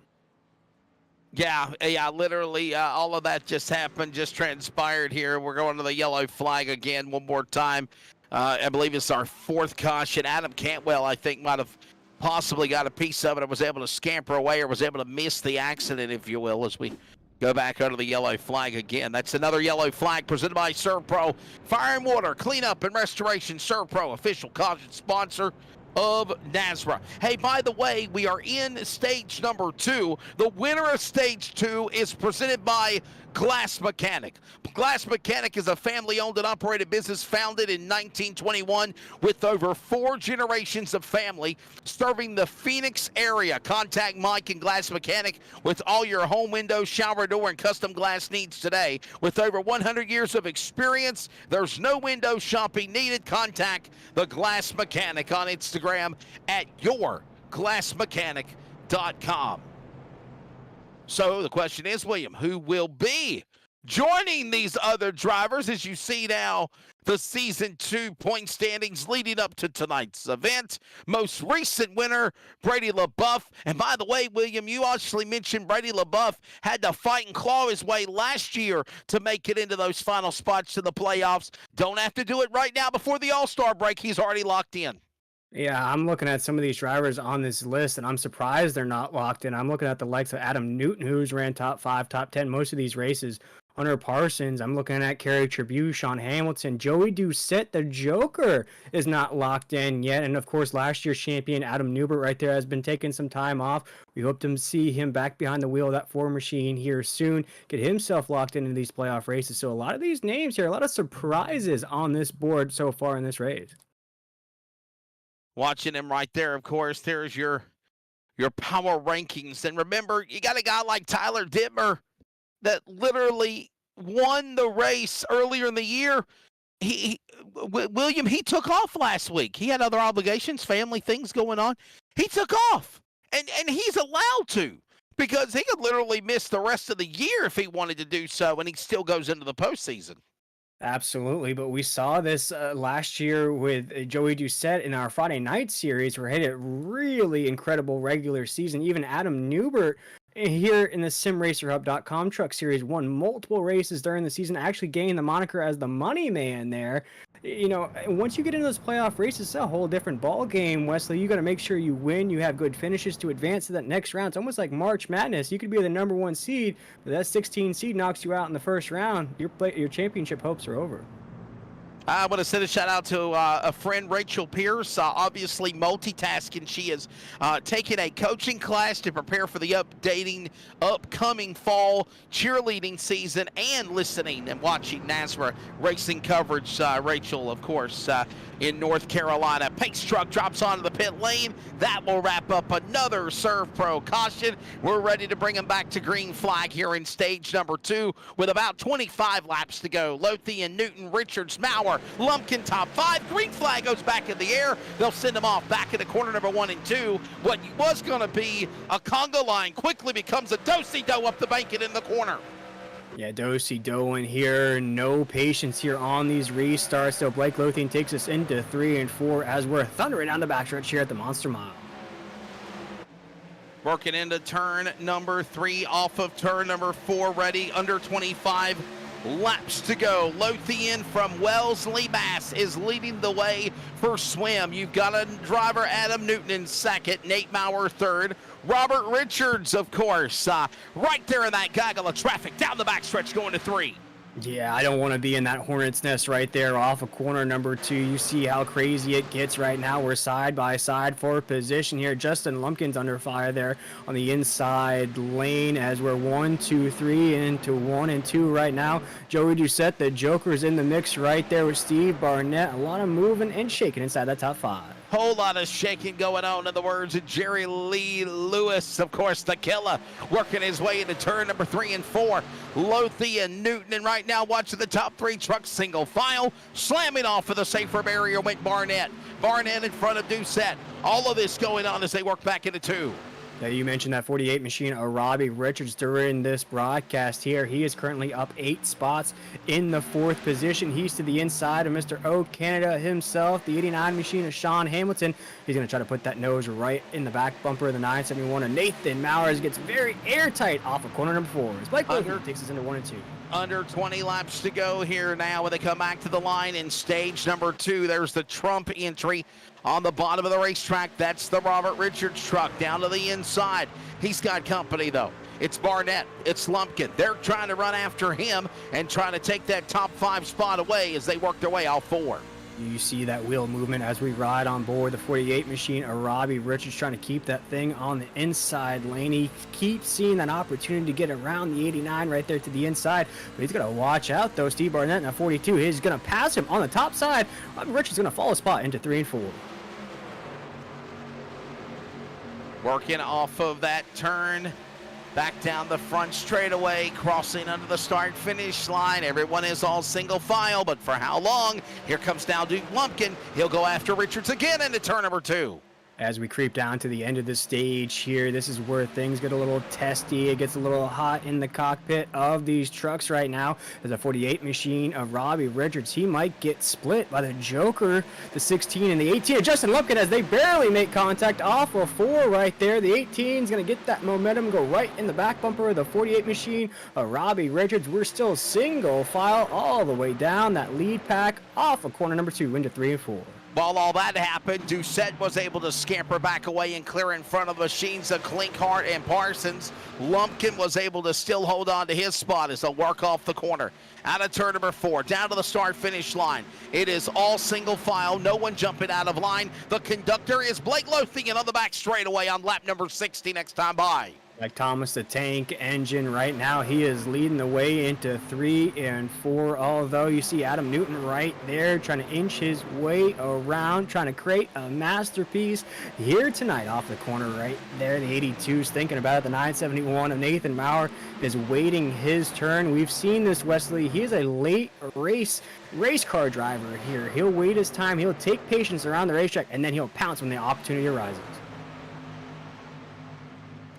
Yeah, literally all of that just happened, just transpired here. We're going to the yellow flag again one more time. I believe it's our 4th caution. Adam Cantwell, I think, might have possibly got a piece of it or was able to scamper away or was able to miss the accident, if you will, as we go back under the yellow flag again. That's another yellow flag presented by ServPro. Fire and Water, Cleanup and Restoration. ServPro, official caution sponsor of NASRA. Hey, by the way, we are in stage number 2. The winner of stage 2 is presented by Glass Mechanic. Glass Mechanic is a family-owned and operated business founded in 1921 with over 4 generations of family serving the Phoenix area. Contact Mike and Glass Mechanic with all your home window, shower door, and custom glass needs today. With over 100 years of experience, there's no window shopping needed. Contact the Glass Mechanic on Instagram at yourglassmechanic.com. So the question is, William, who will be joining these other drivers as you see now the Season 2 point standings leading up to tonight's event? Most recent winner, Brady LaBeouf. And by the way, William, you actually mentioned Brady LaBeouf had to fight and claw his way last year to make it into those final spots to the playoffs. Don't have to do it right now before the All-Star break. He's already locked in. Yeah, I'm looking at some of these drivers on this list, and I'm surprised they're not locked in. I'm looking at the likes of Adam Newton, who's ran top 5, top 10 most of these races. Hunter Parsons, I'm looking at Kerry Tribune, Sean Hamilton, Joey Doucette, the Joker, is not locked in yet. And of course, last year's champion Adam Newbert right there has been taking some time off. We hope to see him back behind the wheel of that 4 machine here soon, get himself locked into these playoff races. So a lot of these names here, a lot of surprises on this board so far in this race. Watching him right there, of course, there's your power rankings. And remember, you got a guy like Tyler Dittmer that literally won the race earlier in the year. William, he took off last week. He had other obligations, family things going on. He took off, and he's allowed to because he could literally miss the rest of the year if he wanted to do so, and he still goes into the postseason. Absolutely, but we saw this last year with Joey Doucette in our Friday night series, where he had a really incredible regular season. Even Adam Newbert here in the SimRacerHub.com Truck Series won multiple races during the season, actually gained the moniker as the money man there. You know, once you get into those playoff races, it's a whole different ball game, Wesley. You got to make sure you win, you have good finishes to advance to that next round. It's almost like March Madness. You could be the number 1 seed, but that 16 seed knocks you out in the first round. Your championship hopes are over. I want to send a shout out to a friend, Rachel Pierce, obviously multitasking. She is taking a coaching class to prepare for the upcoming fall cheerleading season and listening and watching NASRA racing coverage. Rachel, of course, in North Carolina. Pace truck drops onto the pit lane. That will wrap up another ServPro caution. We're ready to bring him back to green flag here in stage number 2 with about 25 laps to go. Lothian, Newton, Richards, Maurer, Lumpkin top 5. Green flag goes back in the air. They'll send him off back into corner number 1 and 2. What was going to be a conga line quickly becomes a do-si-do up the bank and in the corner. Yeah, do-si-do in here. No patience here on these restarts. So Blake Lothian takes us into 3 and 4 as we're thundering down the backstretch here at the Monster Mile. Working into turn number 3 off of turn number 4, ready under 25 laps to go. Lothian from Wellesley Bass is leading the way for swim. You've got a driver, Adam Newton, in second, Nate Maurer third, Robert Richards, of course, right there in that gaggle of traffic down the backstretch going to 3. Yeah, I don't want to be in that hornet's nest right there off of corner number 2. You see how crazy it gets right now. We're side by side for position here. Justin Lumpkin's under fire there on the inside lane as we're 1, 2, 3 into 1 and 2 right now. Joey Doucette, the Joker's in the mix right there with Steve Barnett. A lot of moving and shaking inside that top 5. Whole lot of shaking going on, in the words of Jerry Lee Lewis, of course, the killer, working his way into turn number 3 and 4. Lothian, Newton, and right now watching the top 3 trucks single file, slamming off of the safer barrier went Barnett. Barnett in front of Doucette. All of this going on as they work back into 2. Yeah, you mentioned that 48 machine, Robbie Richards, during this broadcast here. He is currently up 8 spots in the 4th position. He's to the inside of Mr. O Canada himself, the 89 machine of Sean Hamilton. He's going to try to put that nose right in the back bumper of the 971. And Nathan Mowers gets very airtight off of corner number 4. As Blake Logan takes us into 1 and 2. Under 20 laps to go here now when they come back to the line in stage number 2. There's the Trump entry on the bottom of the racetrack. That's the Robert Richards truck down to the inside. He's got company, though. It's Barnett. It's Lumpkin. They're trying to run after him and trying to take that top 5 spot away as they work their way all 4. You see that wheel movement as we ride on board the 48 machine. Robbie Richards trying to keep that thing on the inside lane. He keeps seeing that opportunity to get around the 89 right there to the inside. But he's going to watch out, though. Steve Barnett in a 42. He's going to pass him on the top side. Robbie Richards is going to fall a spot into 3 and 4. Working off of that turn. Back down the front straightaway, crossing under the start-finish line. Everyone is all single file, but for how long? Here comes now Duke Lumpkin. He'll go after Richards again into turn number 2. As we creep down to the end of the stage here, this is where things get a little testy. It gets a little hot in the cockpit of these trucks right now. There's a 48 machine of Robbie Richards. He might get split by the Joker, the 16 and the 18. Justin Lumpkin as they barely make contact off of 4 right there. The 18 is going to get that momentum, go right in the back bumper of the 48 machine of Robbie Richards. We're still single file all the way down that lead pack off of corner number 2 into 3 and 4. While all that happened, Doucette was able to scamper back away and clear in front of the machines of Klinkhart and Parsons. Lumpkin was able to still hold on to his spot as they'll work off the corner. Out of turn number 4, down to the start-finish line. It is all single file, no one jumping out of line. The conductor is Blake Lothian on the back straightaway on lap number 60 next time by. Like Thomas the Tank Engine right now, he is leading the way into 3 and 4, although you see Adam Newton right there trying to inch his way around, trying to create a masterpiece here tonight off the corner right there. The 82's thinking about it. The 971 of Nathan Maurer is waiting his turn. We've seen this, Wesley. He is a late race car driver here. He'll wait his time. He'll take patience around the racetrack, and then he'll pounce when the opportunity arises.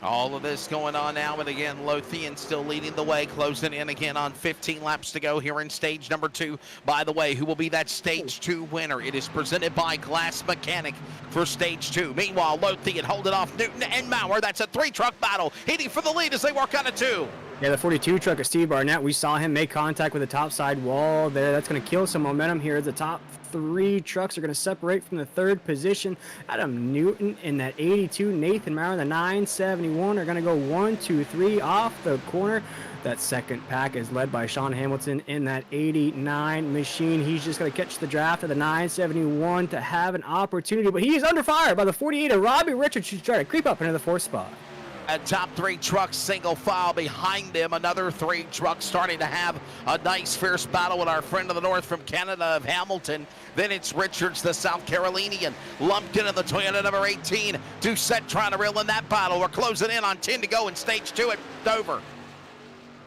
All of this going on now, and again, Lothian still leading the way, closing in again on 15 laps to go here in stage number 2. By the way, who will be that stage 2 winner? It is presented by Glass Mechanic for stage 2. Meanwhile, Lothian holding off Newton and Maurer. That's a 3-truck battle, hitting for the lead as they work on a 2. Yeah, the 42 truck of Steve Barnett, we saw him make contact with the top side wall there. That's going to kill some momentum here. The top 3 trucks are going to separate from the 3rd position. Adam Newton in that 82, Nathan Maurer in the 971 are going to go 1, 2, 3 off the corner. That second pack is led by Sean Hamilton in that 89 machine. He's just going to catch the draft of the 971 to have an opportunity, but he is under fire by the 48 of Robbie Richards, who's trying to creep up into the 4th spot. Top 3 trucks single file behind them. Another 3 trucks starting to have a nice fierce battle with our friend of the north from Canada of Hamilton. Then it's Richards, the South Carolinian. Lumpkin in the Toyota number 18. Doucette trying to reel in that battle. We're closing in on 10 to go in stage 2 at Dover.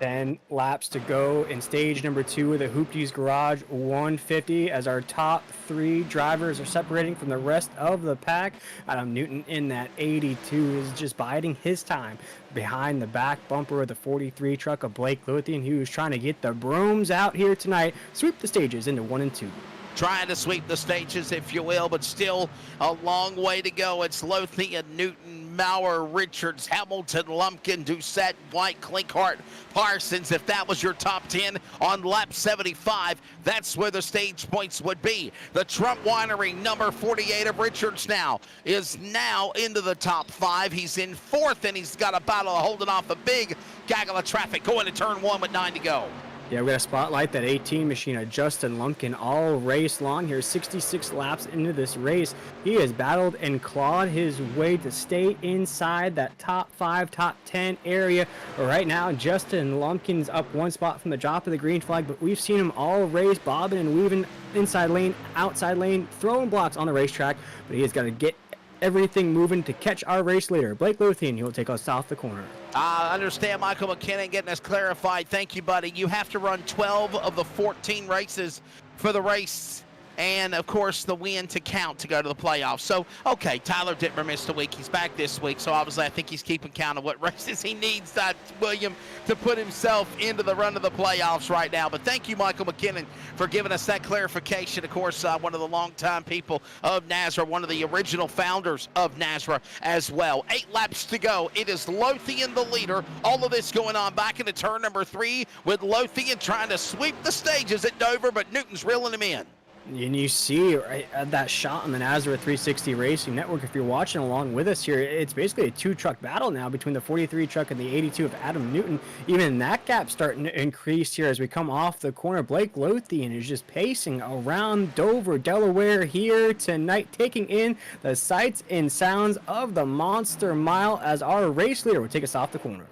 10 laps to go in stage number 2 of the Hoopties Garage 150 as our top 3 drivers are separating from the rest of the pack. Adam Newton in that 82 is just biding his time behind the back bumper of the 43 truck of Blake Lothian, who's trying to get the brooms out here tonight, sweep the stages into 1 and 2. Trying to sweep the stages, if you will, but still a long way to go. It's Lothian, Newton, Maurer, Richards, Hamilton, Lumpkin, Doucette, White, Clinkhart, Parsons. If that was your top 10 on lap 75, that's where the stage points would be. The Trump Winery, number 48 of Richards now, is now into the top 5. He's in 4th, and he's got a battle of holding off a big gaggle of traffic going to turn 1 with 9 to go. Yeah, we got to spotlight that 18 machine of Justin Lumpkin all race long here, 66 laps into this race. He has battled and clawed his way to stay inside that top 5, top 10 area. Right now, Justin Lumpkin's up 1 spot from the drop of the green flag, but we've seen him all race, bobbing and weaving, inside lane, outside lane, throwing blocks on the racetrack, but he has got to get everything moving to catch our race leader, Blake Lothian. He will take us south the corner. I understand Michael McKinnon getting us clarified. Thank you, buddy. You have to run 12 of the 14 races for the race, and of course the win to count to go to the playoffs. So, okay, Tyler Dittmer missed a week. He's back this week, so obviously I think he's keeping count of what races he needs, William, to put himself into the run of the playoffs right now. But thank you, Michael McKinnon, for giving us that clarification. Of course, one of the longtime people of NASRA, one of the original founders of NASRA as well. 8 laps to go. It is Lothian the leader. All of this going on back into turn number 3 with Lothian trying to sweep the stages at Dover, but Newton's reeling him in. And you see right, that shot on the NASRA 360 Racing Network. If you're watching along with us here, it's basically a 2-truck battle now between the 43 truck and the 82 of Adam Newton. Even that gap starting to increase here as we come off the corner. Blake Lothian is just pacing around Dover, Delaware here tonight, taking in the sights and sounds of the Monster Mile as our race leader will take us off the corner.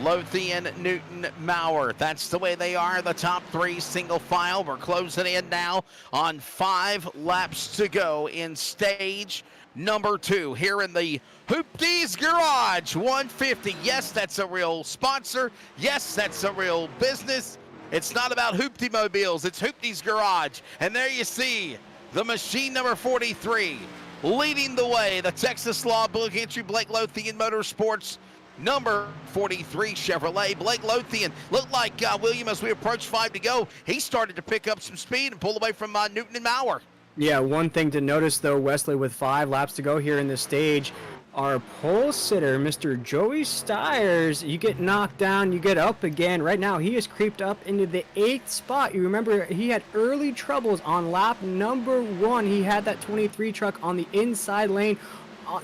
Lothian, Newton, Maurer. That's the way they are. The top 3 single file. We're closing in now on 5 laps to go in stage number 2 here in the Hoopties Garage 150. Yes, that's a real sponsor. Yes, that's a real business. It's not about Hoopty Mobiles. It's Hoopties Garage. And there you see the machine number 43 leading the way. The Texas Law Blue Entry Blake Lothian Motorsports number 43 Chevrolet. Blake Lothian looked like, William, as we approach 5 to go, he started to pick up some speed and pull away from Newton and Maurer. Yeah, one thing to notice, though, Wesley, with 5 laps to go here in this stage, our pole sitter, Mr. Joey Stiers, you get knocked down, you get up again. Right now, he has creeped up into the 8th spot. You remember, he had early troubles on lap number 1. He had that 23 truck on the inside lane,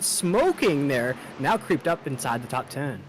smoking there, now creeped up inside the top 10.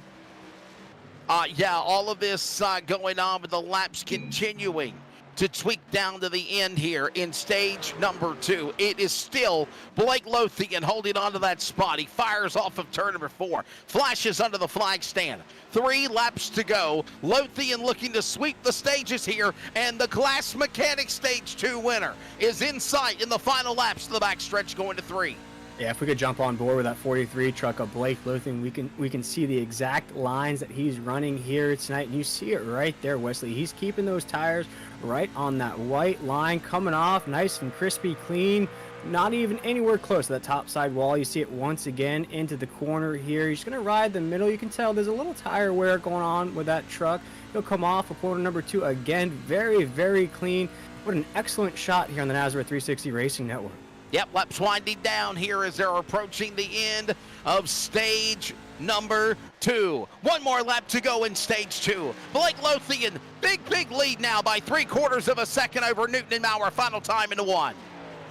Yeah, all of this going on with the laps continuing to tweak down to the end here in stage number 2. It is still Blake Lothian holding on to that spot. He fires off of turn number 4, flashes under the flag stand. 3 laps to go. Lothian looking to sweep the stages here, and the Glass Mechanic Stage 2 winner is in sight in the final laps of the backstretch going to 3. Yeah, if we could jump on board with that 43 truck of Blake Lothian, we can see the exact lines that he's running here tonight. And you see it right there, Wesley. He's keeping those tires right on that white line, coming off nice and crispy clean. Not even anywhere close to that top side wall. You see it once again into the corner here. He's going to ride the middle. You can tell there's a little tire wear going on with that truck. He'll come off of corner number 2 again. Very, very clean. What an excellent shot here on the NASRA 360 Racing Network. Yep, laps winding down here as they're approaching the end of stage number 2. One more lap to go in stage 2. Blake Lothian, big lead now by 3/4 of a second over Newton and Maurer. Final time into 1.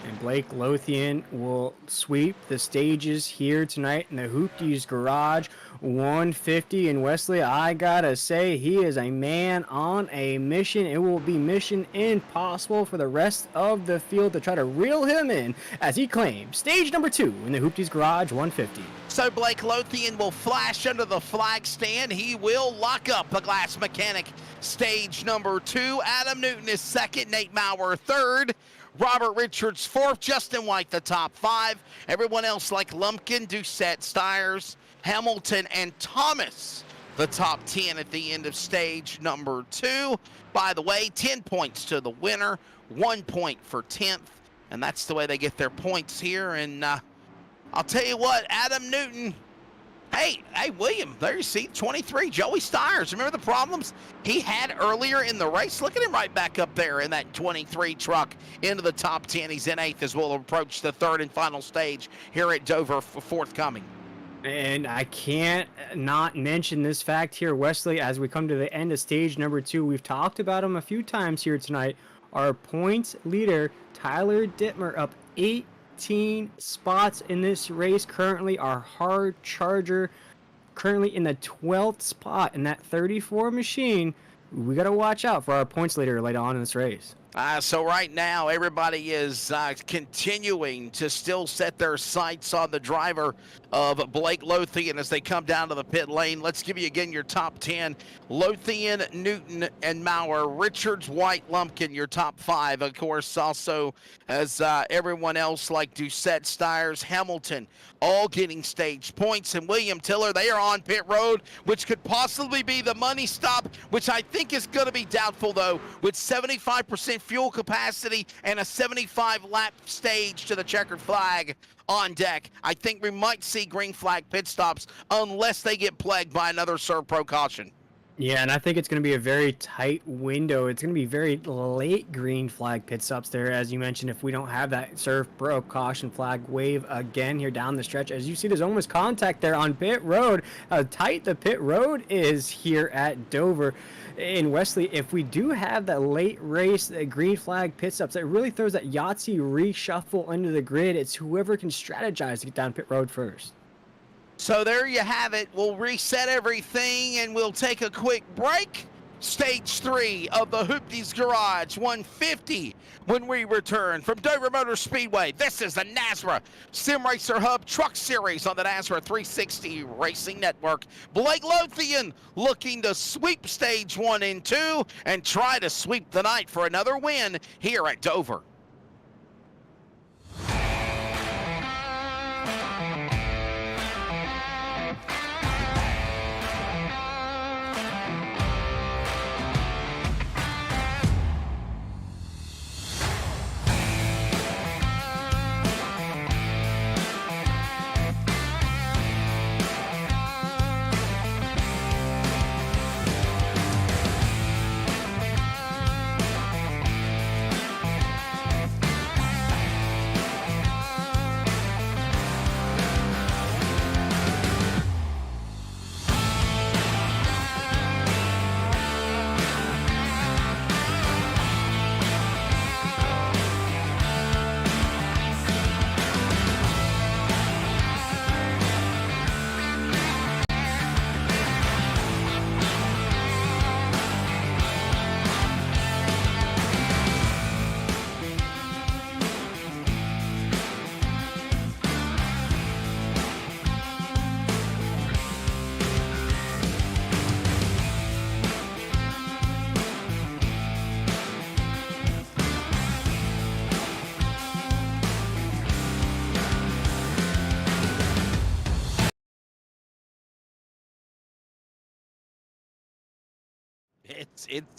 And Blake Lothian will sweep the stages here tonight in the Hoopties Garage 150. And Wesley, I gotta say, he is a man on a mission. It will be mission impossible for the rest of the field to try to reel him in as he claims stage number 2 in the Hoopties Garage 150. So Blake Lothian will flash under the flag stand. He will lock up the Glass Mechanic Stage number 2. Adam Newton is 2nd, Nate Maurer 3rd. Robert Richards 4th, Justin White the top 5. Everyone else like Lumpkin, Doucette, Stiers, Hamilton, and Thomas the top 10 at the end of stage number 2. By the way, 10 points to the winner, 1 point for 10th, and that's the way they get their points here. And I'll tell you what, Adam Newton, Hey, William, there you see 23, Joey Stiers. Remember the problems he had earlier in the race? Look at him right back up there in that 23 truck into the top 10. He's in 8th as we'll approach the 3rd and final stage here at Dover forthcoming. And I can't not mention this fact here, Wesley, as we come to the end of stage number 2. We've talked about him a few times here tonight. Our points leader, Tyler Dittmer, up 18 spots in this race currently. Our hard charger currently in the 12th spot in that 34 machine. We got to watch out for our points leader later on in this race. So right now, everybody is continuing to still set their sights on the driver of Blake Lothian as they come down to the pit lane. Let's give you again your top 10. Lothian, Newton, and Maurer. Richards, White, Lumpkin, your top 5. Of course, also as everyone else like Doucette, Stiers, Hamilton, all getting stage points. And William Tiller, they are on pit road, which could possibly be the money stop, which I think is going to be doubtful, though, with 75% fuel capacity and a 75-lap stage to the checkered flag on deck. I think we might see green flag pit stops unless they get plagued by another Serve Pro caution. Yeah, and I think it's going to be a very tight window. It's going to be very late green flag pit stops there, as you mentioned, if we don't have that Serve Pro caution flag wave again here down the stretch. As you see, there's almost contact there on pit road. How tight the pit road is here at Dover. And Wesley, if we do have that late race, the green flag pit stops, it really throws that Yahtzee reshuffle into the grid. It's whoever can strategize to get down pit road first. So there you have it. We'll reset everything and we'll take a quick break. Stage 3 of the Hoopties Garage 150 when we return from Dover Motor Speedway. This is the NASRA Sim Racer Hub Truck Series on the NASRA 360 Racing Network. Blake Lothian looking to sweep stage 1 and 2 and try to sweep the night for another win here at Dover.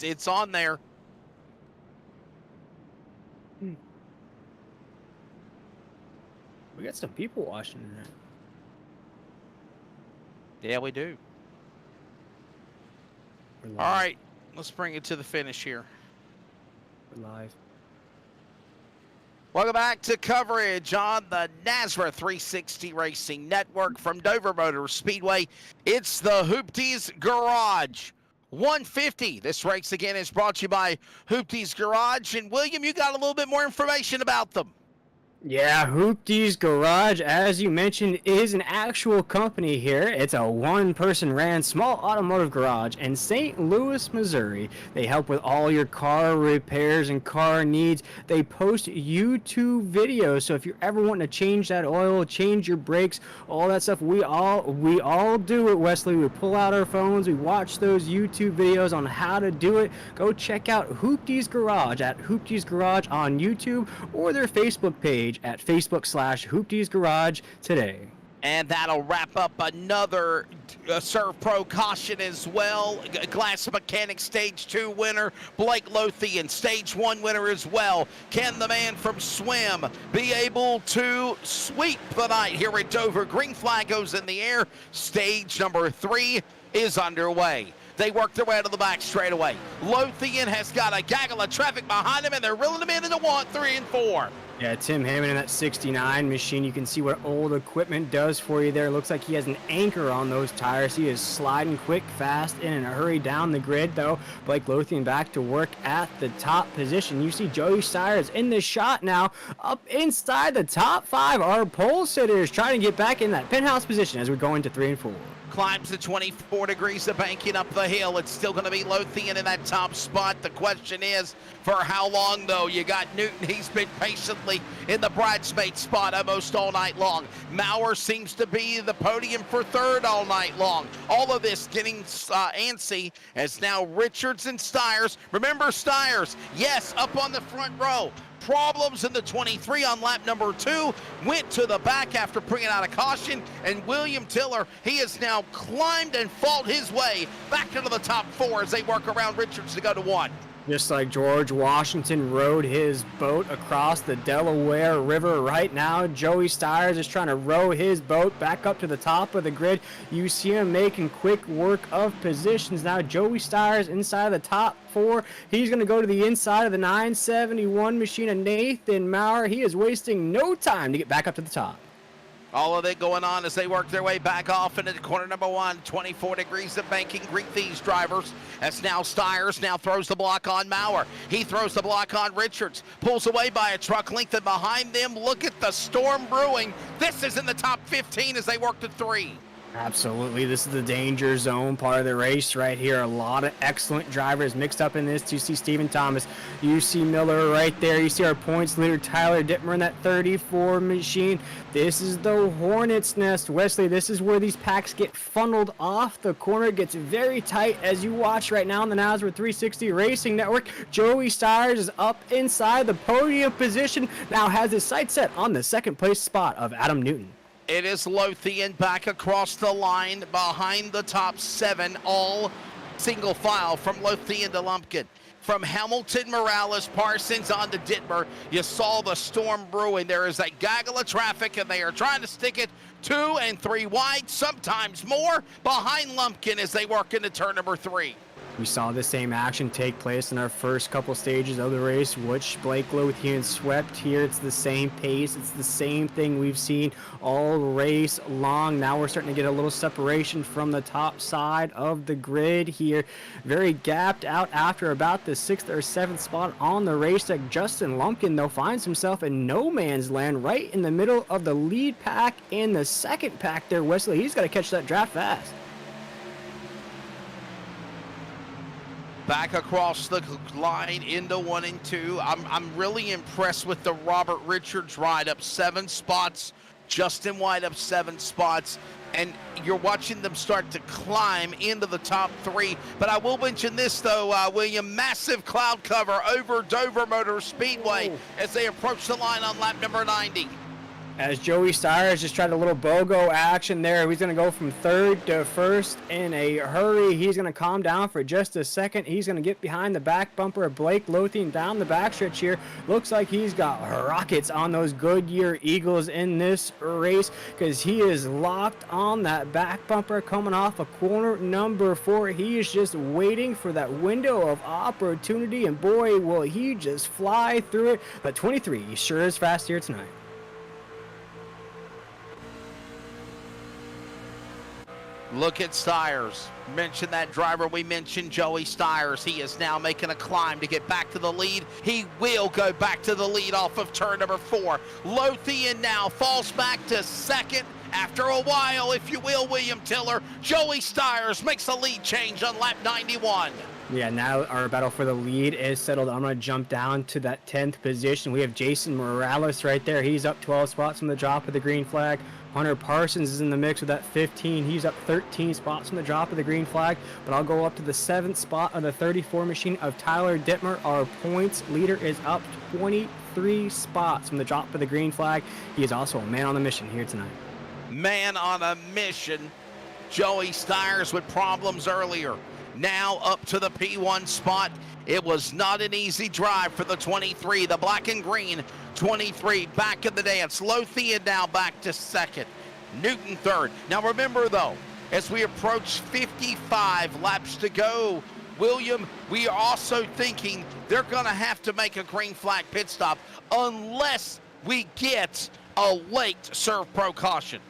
It's on there. We got some people watching tonight. Yeah, we do. We're live. All right, let's bring it to the finish here. We're live. Welcome back to coverage on the NASRA 360 Racing Network from Dover Motor Speedway. It's the Hoopties Garage 150. This race again is brought to you by Hoopties Garage. And William, you got a little bit more information about them. Yeah, Hoopties Garage, as you mentioned, is an actual company here. It's a one-person ran small automotive garage in St. Louis, Missouri. They help with all your car repairs and car needs. They post YouTube videos, so if you're ever wanting to change that oil, change your brakes, all that stuff, we all do it, Wesley. We pull out our phones, we watch those YouTube videos on how to do it. Go check out Hoopties Garage at Hoopties Garage on YouTube or their Facebook page at Facebook/Hoopties Garage today. And that'll wrap up another Serve Pro caution as well. Glass Mechanic Stage 2 winner, Blake Lothian, Stage 1 winner as well. Can the man from Swim be able to sweep the night here at Dover? Green flag goes in the air. Stage number 3 is underway. They work their way to the back straight away. Lothian has got a gaggle of traffic behind him, and they're reeling him into 1, 3, and 4. Yeah, Tim Hammond in that 69 machine. You can see what old equipment does for you there. Looks like he has an anchor on those tires. He is sliding quick, fast, in a hurry down the grid, though. Blake Lothian back to work at the top position. You see Joey Stires in the shot now, up inside the top 5. Our pole sitters trying to get back in that penthouse position as we go into 3 and 4. Climbs to 24 degrees of banking up the hill. It's still going to be Lothian in that top spot. The question is, for how long, though? You got Newton. He's been patiently in the bridesmaid spot almost all night long. Maurer seems to be the podium for 3rd all night long. All of this getting antsy as now Richards and Stires. Remember Stires, yes, up on the front row. Problems in the 23 on lap number 2, went to the back after bringing out a caution, and William Tiller, he has now climbed and fought his way back into the top 4 as they work around Richards to go to 1. Just like George Washington rowed his boat across the Delaware River right now, Joey Stires is trying to row his boat back up to the top of the grid. You see him making quick work of positions. Now Joey Stires inside the top 4. He's going to go to the inside of the 971 machine, and Nathan Maurer, he is wasting no time to get back up to the top. All of it going on as they work their way back off into corner number 1. 24 degrees of banking. Greet these drivers. As now Stires now throws the block on Maurer. He throws the block on Richards. Pulls away by a truck length, and behind them, look at the storm brewing. This is in the top 15 as they work to 3. Absolutely. This is the danger zone part of the race right here. A lot of excellent drivers mixed up in this. You see Stephen Thomas. You see Miller right there. You see our points leader, Tyler Dittmer, in that 34 machine. This is the Hornet's Nest. Wesley, this is where these packs get funneled off the corner. It gets very tight as you watch right now on the NASCAR 360 Racing Network. Joey Stires is up inside the podium position. Now has his sights set on the 2nd place spot of Adam Newton. It is Lothian back across the line behind the top 7, all single file from Lothian to Lumpkin. From Hamilton, Morales, Parsons on to Dittmer, you saw the storm brewing. There is a gaggle of traffic, and they are trying to stick it 2 and 3 wide, sometimes more, behind Lumpkin as they work into turn number 3. We saw the same action take place in our first couple stages of the race, which Blake Lothian swept here. It's the same pace. It's the same thing we've seen all race long. Now we're starting to get a little separation from the top side of the grid here. Very gapped out after about the 6th or 7th spot on the race deck. Justin Lumpkin, though, finds himself in no man's land right in the middle of the lead pack and the 2nd pack there. Wesley, he's got to catch that draft fast. Back across the line into 1 and 2. I'm really impressed with the Robert Richards ride, up 7 spots. Justin White up 7 spots. And you're watching them start to climb into the top 3. But I will mention this, though, William, massive cloud cover over Dover Motor Speedway as they approach the line on lap number 90. As Joey Stires just tried a little BOGO action there. He's going to go from 3rd to 1st in a hurry. He's going to calm down for just a second. He's going to get behind the back bumper of Blake Lothian down the backstretch here. Looks like he's got rockets on those Goodyear Eagles in this race because he is locked on that back bumper coming off of corner number 4. He is just waiting for that window of opportunity, and boy, will he just fly through it. But 23 sure is fast here tonight. Look at Stires. Mentioned that driver. We mentioned Joey Stires. He is now making a climb to get back to the lead. He will go back to the lead off of turn number 4. Lothian now falls back to 2nd. After a while, if you will, William Tiller. Joey Stires makes a lead change on lap 91. Yeah, now our battle for the lead is settled. I'm going to jump down to that 10th position. We have Jason Morales right there. He's up 12 spots from the drop of the green flag. Hunter Parsons is in the mix with that 15. He's up 13 spots from the drop of the green flag. But I'll go up to the 7th spot of the 34 machine of Tyler Dittmer. Our points leader is up 23 spots from the drop of the green flag. He is also a man on the mission here tonight. Man on a mission. Joey Stiers with problems earlier. Now up to the P1 spot. It was not an easy drive for the 23, the black and green 23 back in the dance. Lothian now back to second. Newton third. Now remember though, as we approach 55 laps to go, William, we are also thinking they're going to have to make a green flag pit stop unless we get a late serve pro caution.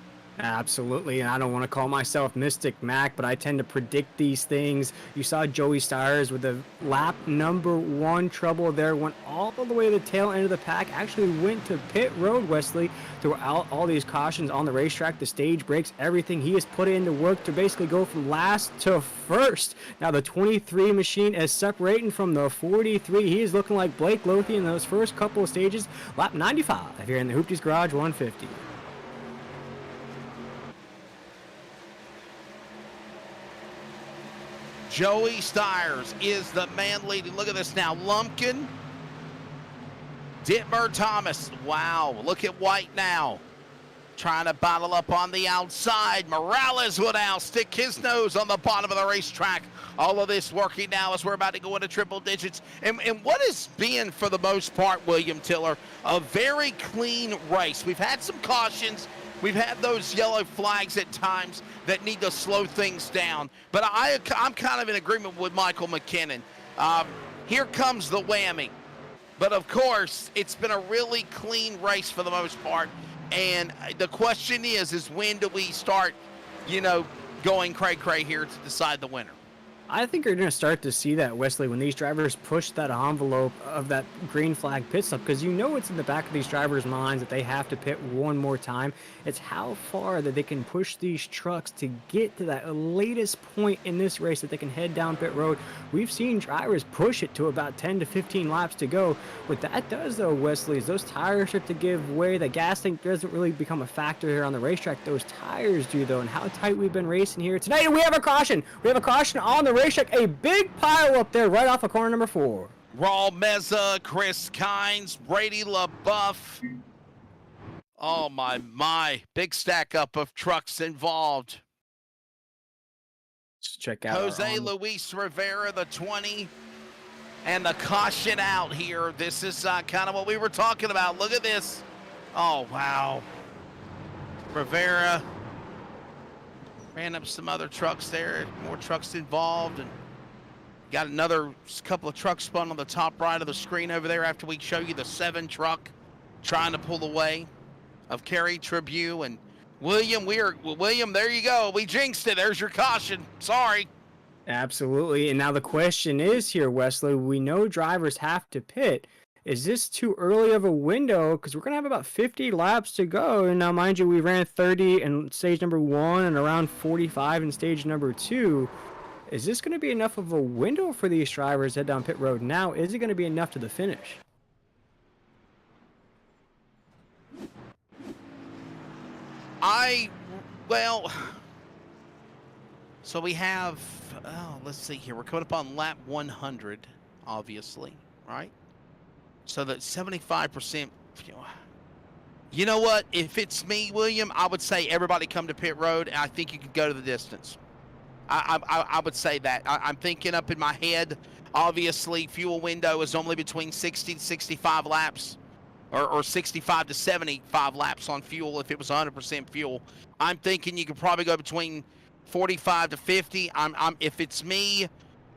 Absolutely, and I don't want to call myself Mystic Mac, but I tend to predict these things. You saw Joey Stiers with the lap number 1 trouble there, went all the way to the tail end of the pack, actually went to pit road, Wesley, throughout all these cautions on the racetrack, the stage breaks, everything. He has put into work to basically go from last to first. Now the 23 machine is separating from the 43. He is looking like Blake Lothian in those first couple of stages. Lap 95 here in the Hoopties Garage 150. Joey Stiers is the man leading. Look at this now. Lumpkin, Dittmer, Thomas. Wow, look at White now. Trying to battle up on the outside. Morales will now stick his nose on the bottom of the racetrack. All of this working now as we're about to go into triple digits. And what has been, for the most part, William Tiller, a very clean race. We've had some cautions. We've had those yellow flags at times that need to slow things down. But I'm kind of in agreement with Michael McKinnon. Here comes the whammy. But, of course, it's been a really clean race for the most part. And the question is when do we start, going cray-cray here to decide the winner? I think you're going to start to see that, Wesley, when these drivers push that envelope of that green flag pit stop, because it's in the back of these drivers' minds that they have to pit one more time. It's how far that they can push these trucks to get to that latest point in this race that they can head down pit road. We've seen drivers push it to about 10 to 15 laps to go. What that does, though, Wesley, is those tires start to give way. The gas tank doesn't really become a factor here on the racetrack. Those tires do, though, and how tight we've been racing here tonight. And we have a caution. We have a caution on the racetrack, a big pile up there right off of corner number 4. Raul Meza, Chris Kynes, Brady LaBeouf. Oh my, big stack up of trucks involved. Let's check out Jose Luis Rivera, the 20, and the caution out here. This is kind of what we were talking about. Look at this. Oh, wow. Rivera ran up some other trucks there, more trucks involved, and got another couple of trucks spun on the top right of the screen over there after we show you the 7 truck trying to pull away of Kerry Tribune. And William, there you go. We jinxed it. There's your caution. Sorry. Absolutely. And now the question is here, Wesley, we know drivers have to pit. Is this too early of a window? Because we're going to have about 50 laps to go. And now, mind you, we ran 30 in stage number 1 and around 45 in stage number 2. Is this going to be enough of a window for these drivers to head down pit road now? Is it going to be enough to the finish? So we have, let's see here. We're coming up on lap 100, obviously, right? So that 75%, you know what? If it's me, William, I would say everybody come to pit road, and I think you could go to the distance. I would say that. I'm thinking up in my head, obviously, fuel window is normally between 60 to 65 laps, or 65 to 75 laps on fuel if it was 100% fuel. I'm thinking you could probably go between 45 to 50. If it's me,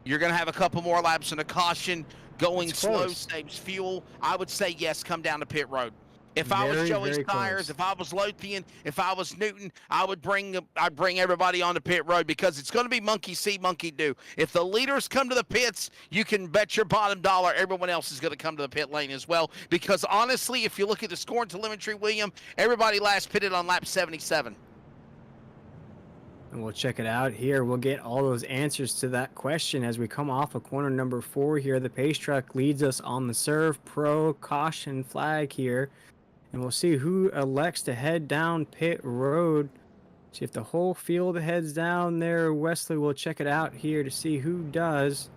you're going to have a couple more laps in a caution. Going slow saves fuel. I would say yes, come down to pit road. If I was Joey Stiers, if I was Lothian, if I was Newton, I'd bring everybody on the pit road, because it's going to be monkey see, monkey do. If the leaders come to the pits, you can bet your bottom dollar everyone else is going to come to the pit lane as well. Because honestly, if you look at the scoring telemetry, William, everybody last pitted on lap 77. And we'll check it out here. We'll get all those answers to that question as we come off of corner number 4 here. The pace truck leads us on the serve pro caution flag here. And we'll see who elects to head down pit road. See if the whole field heads down there. Wesley will check it out here to see who does.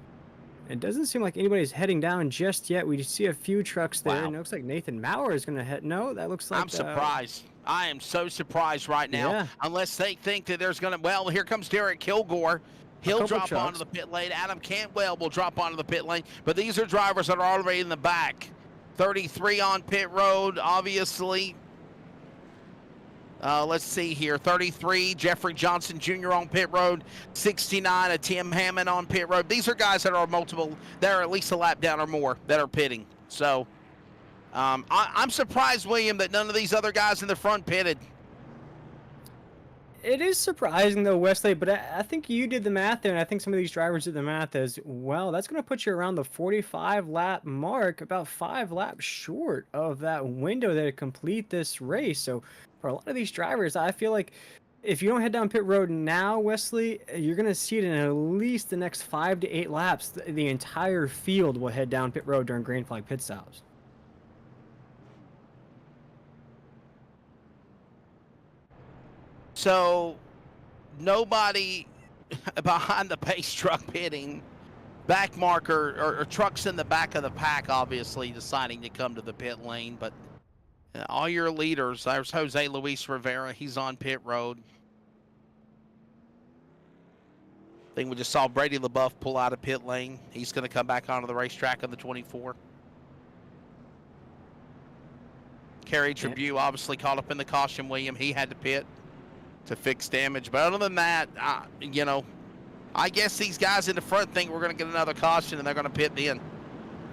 It doesn't seem like anybody's heading down just yet. We see a few trucks there, Wow. and it looks like Nathan Maurer is going to head. No, that looks like. I'm surprised. I am so surprised right now. Yeah. Unless they think that there's going to, well, here comes Derek Kilgore. He'll couple drop trucks. onto the pit lane. Adam Cantwell will drop onto the pit lane. But these are drivers that are already in the back. 33 on pit road, obviously. Let's see here. 33, Jeffrey Johnson Jr. on pit road. 69, a Tim Hammond on pit road. These are guys that are multiple, that are at least a lap down or more that are pitting. So I'm surprised, William, that none of these other guys in the front pitted. It is surprising, though, Wesley, but I think you did the math there, and I think some of these drivers did the math as well. That's going to put you around the 45-lap mark, about 5 laps short of that window to complete this race. So for a lot of these drivers, I feel like if you don't head down pit road now, Wesley, you're going to see it in at least the next 5 to 8 laps. The entire field will head down pit road during green flag pit stops. So nobody behind the pace truck pitting, back marker, or trucks in the back of the pack, obviously deciding to come to the pit lane. But all your leaders, there's Jose Luis Rivera. He's on pit road. I think we just saw Brady LaBeouf pull out of pit lane. He's going to come back onto the racetrack on the 24. Kerry Tribune obviously caught up in the caution, William. He had to pit to fix damage. But other than that, you know, I guess these guys in the front think we're going to get another caution and they're going to pit in.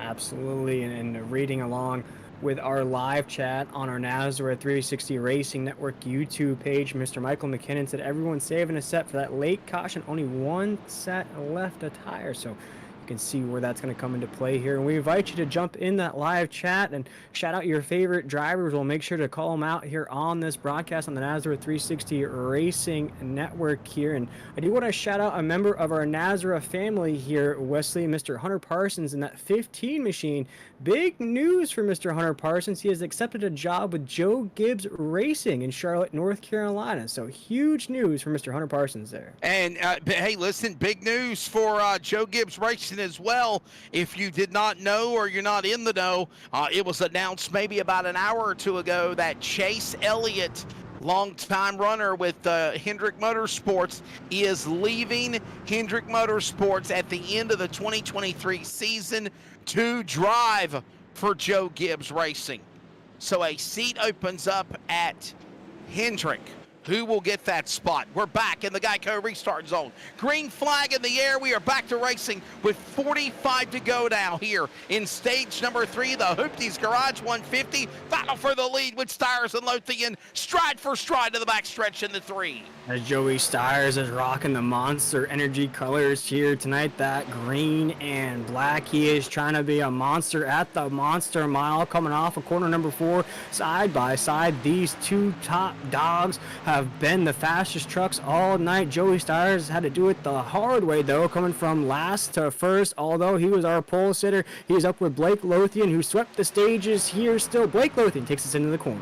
Absolutely, and reading along with our live chat on our Nazareth 360 Racing Network YouTube page, Mr. Michael McKinnon said everyone's saving a set for that late caution. Only one set left of tire, so you can see where that's going to come into play here. And we invite you to jump in that live chat and shout out your favorite drivers. We'll make sure to call them out here on this broadcast on the Nazareth 360 Racing Network here. And I do want to shout out a member of our Nazareth family here, Wesley, Mr. Hunter Parsons, in that 15 machine. Big news for Mr. Hunter Parsons. He has accepted a job with Joe Gibbs Racing in Charlotte, North Carolina. So huge news for Mr. Hunter Parsons there. And hey, listen, big news for Joe Gibbs Racing as well. If you did not know or you're not in the know, it was announced maybe about an hour or two ago that Chase Elliott, longtime runner with Hendrick Motorsports, is leaving Hendrick Motorsports at the end of the 2023 season to drive for Joe Gibbs Racing. So a seat opens up at Hendrick. Who will get that spot? We're back in the Geico restart zone. Green flag in the air. We are back to racing with 45 to go now here in stage number 3, the Hoopties Garage 150. Battle for the lead with Stires and Lothian, stride for stride to the backstretch in the 3. As Joey Stires is rocking the Monster Energy colors here tonight, that green and black. He is trying to be a monster at the Monster Mile, coming off of corner number 4, side by side. These two top dogs have been the fastest trucks all night. Joey Stires had to do it the hard way, though, coming from last to first. Although he was our pole sitter, he's up with Blake Lothian, who swept the stages here still. Blake Lothian takes us into the corner.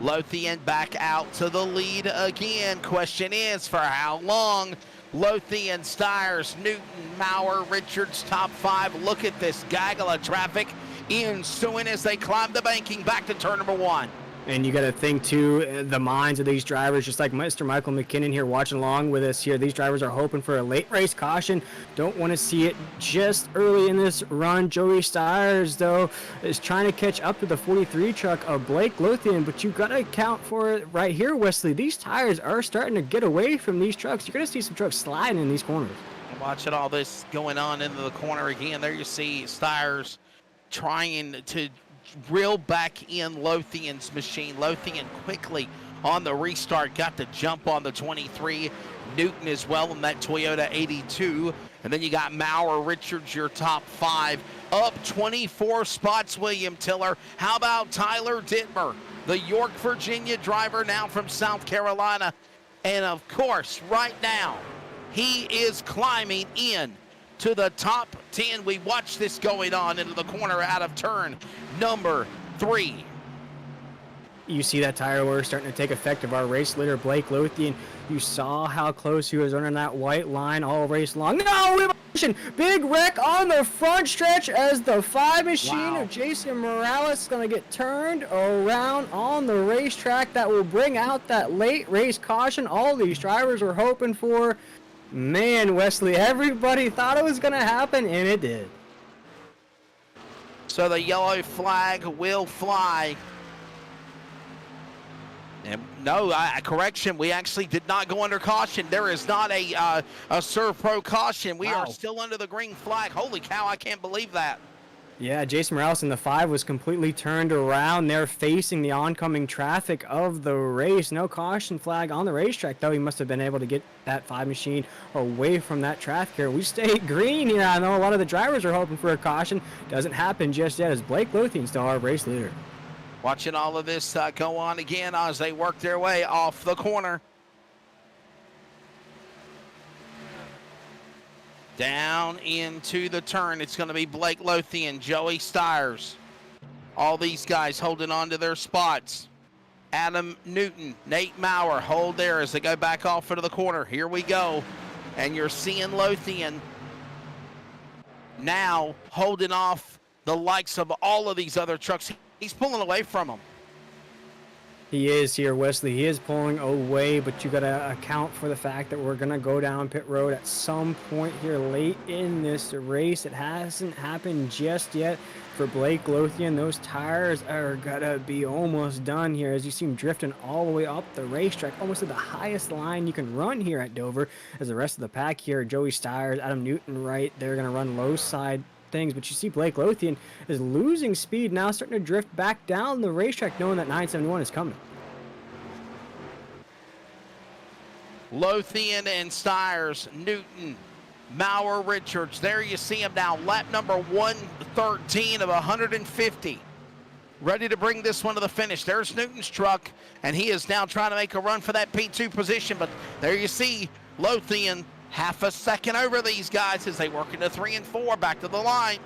Lothian back out to the lead again. Question is, for how long? Lothian, Stires, Newton, Maurer, Richards, top 5. Look at this gaggle of traffic ensuing as they climb the banking back to turn number 1. And you got to think, too, the minds of these drivers, just like Mr. Michael McKinnon here watching along with us here. These drivers are hoping for a late race caution. Don't want to see it just early in this run. Joey Stires, though, is trying to catch up to the 43 truck of Blake Lothian. But you got to account for it right here, Wesley. These tires are starting to get away from these trucks. You're going to see some trucks sliding in these corners. Watching all this going on into the corner again. There you see Stires trying to reel back in Lothian's machine. Lothian quickly on the restart got the jump on the 23. Newton as well in that Toyota 82. And then you got Maurer, Richards, your top 5. Up 24 spots, William Tiller. How about Tyler Dittmer, the York, Virginia driver, now from South Carolina? And of course, right now, he is climbing in to the top 10. We watch this going on into the corner out of turn number 3. You see that tire wear starting to take effect of our race leader, Blake Lothian. You saw how close he was running that white line all race long. No, we have a big wreck on the front stretch as the 5 machine of Jason Morales is going to get turned around on the racetrack. That will bring out that late race caution all these drivers were hoping for. Man, Wesley, everybody thought it was going to happen, and it did. So the yellow flag will fly. And no, correction, we actually did not go under caution. There is not a Serve Pro caution. We are still under the green flag. Holy cow, I can't believe that. Yeah, Jason Morales in the 5 was completely turned around there facing the oncoming traffic of the race. No caution flag on the racetrack, though. He must have been able to get that 5 machine away from that traffic here. We stayed green here. I know a lot of the drivers are hoping for a caution. Doesn't happen just yet as Blake Lothian still our race leader. Watching all of this go on again as they work their way off the corner. Down into the turn. It's going to be Blake Lothian, Joey Stiers. All these guys holding on to their spots. Adam Newton, Nate Maurer hold there as they go back off into the corner. Here we go. And you're seeing Lothian now holding off the likes of all of these other trucks. He's pulling away from them. He is here, Wesley. He is pulling away, but you got to account for the fact that we're going to go down pit road at some point here late in this race. It hasn't happened just yet for Blake Lothian. Those tires are going to be almost done here as you see him drifting all the way up the racetrack, almost to the highest line you can run here at Dover. As the rest of the pack here, Joey Stiers, Adam Newton right, they're going to run low side things, but you see Blake Lothian is losing speed now, starting to drift back down the racetrack, knowing that 971 is coming. Lothian and Stiers, Newton, Maurer, Richards. There you see him now, lap number 113 of 150. Ready to bring this one to the finish. There's Newton's truck, and he is now trying to make a run for that P2 position, but there you see Lothian half a second over these guys as they work into 3 and 4 back to the line.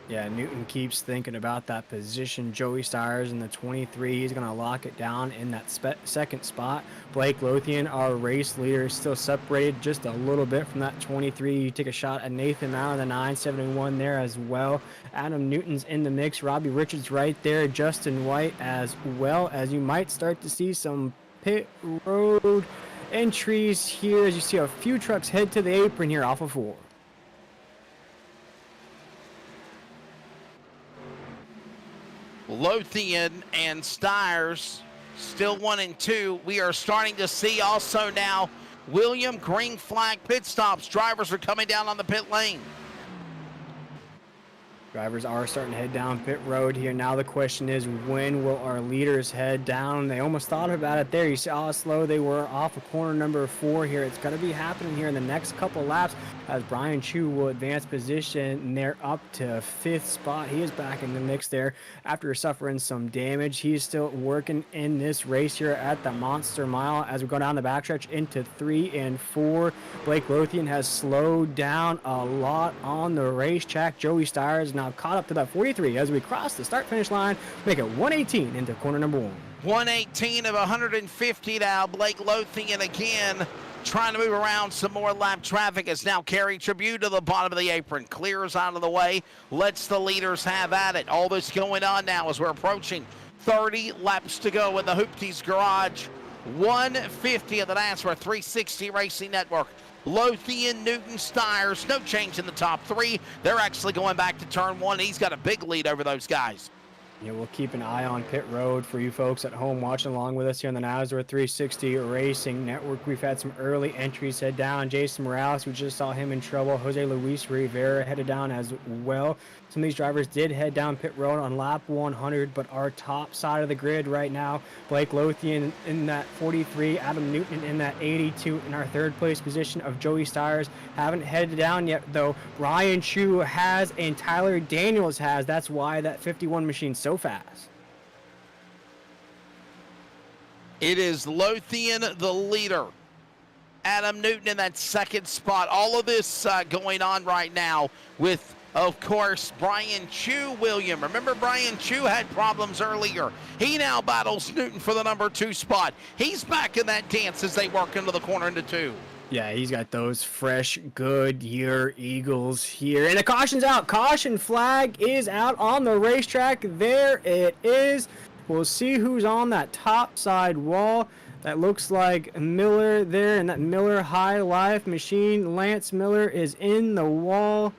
Yeah, Newton keeps thinking about that position. Joey Stiers in the 23, he's going to lock it down in that second spot. Blake Lothian, our race leader, is still separated just a little bit from that 23. You take a shot at Nathan Maurer, the 971 there as well. Adam Newton's in the mix. Robbie Richards right there. Justin White as well, as you might start to see some pit road entries here as you see a few trucks head to the apron here off of 4. Lothian and Stiers still 1 and 2. We are starting to see also now William green flag pit stops. Drivers are coming down on the pit lane. Drivers are starting to head down pit road here. Now the question is, when will our leaders head down? They almost thought about it there. You saw how slow they were off of corner number 4 here. It's going to be happening here in the next couple laps as Brian Chu will advance position and they're up to 5th spot. He is back in the mix there after suffering some damage. He's still working in this race here at the Monster Mile as we go down the backstretch into 3 and 4. Blake Lothian has slowed down a lot on the racetrack. Joey Stiers now caught up to that 43 as we cross the start-finish line, make it 118 into corner number 1. 118 of 150 now. Blake Lothian again trying to move around some more lap traffic as now Kerry Tribute to the bottom of the apron. Clears out of the way, lets the leaders have at it. All this going on now as we're approaching 30 laps to go in the Hoopties garage. 150 of the NASCAR 360 Racing Network. Lothian, Newton, Stiers, no change in the top 3. They're actually going back to turn 1. He's got a big lead over those guys. Yeah, we'll keep an eye on pit road for you folks at home watching along with us here on the NASCAR 360 Racing Network. We've had some early entries head down. Jason Morales, we just saw him in trouble. Jose Luis Rivera headed down as well. Some of these drivers did head down pit road on lap 100, but our top side of the grid right now, Blake Lothian in that 43, Adam Newton in that 82, in our 3rd place position of Joey Stiers. Haven't headed down yet, though. Brian Chu has and Tyler Daniels has. That's why that 51 machine's so fast. It is Lothian, the leader. Adam Newton in that 2nd spot. All of this going on right now with of course, Brian Chu, William. Remember, Brian Chu had problems earlier. He now battles Newton for the number 2 spot. He's back in that dance as they work into the corner into 2. Yeah, he's got those fresh Goodyear Eagles here. And the caution's out. Caution flag is out on the racetrack. There it is. We'll see who's on that top side wall. That looks like Miller there, and that Miller High Life machine. Lance Miller is in the wall.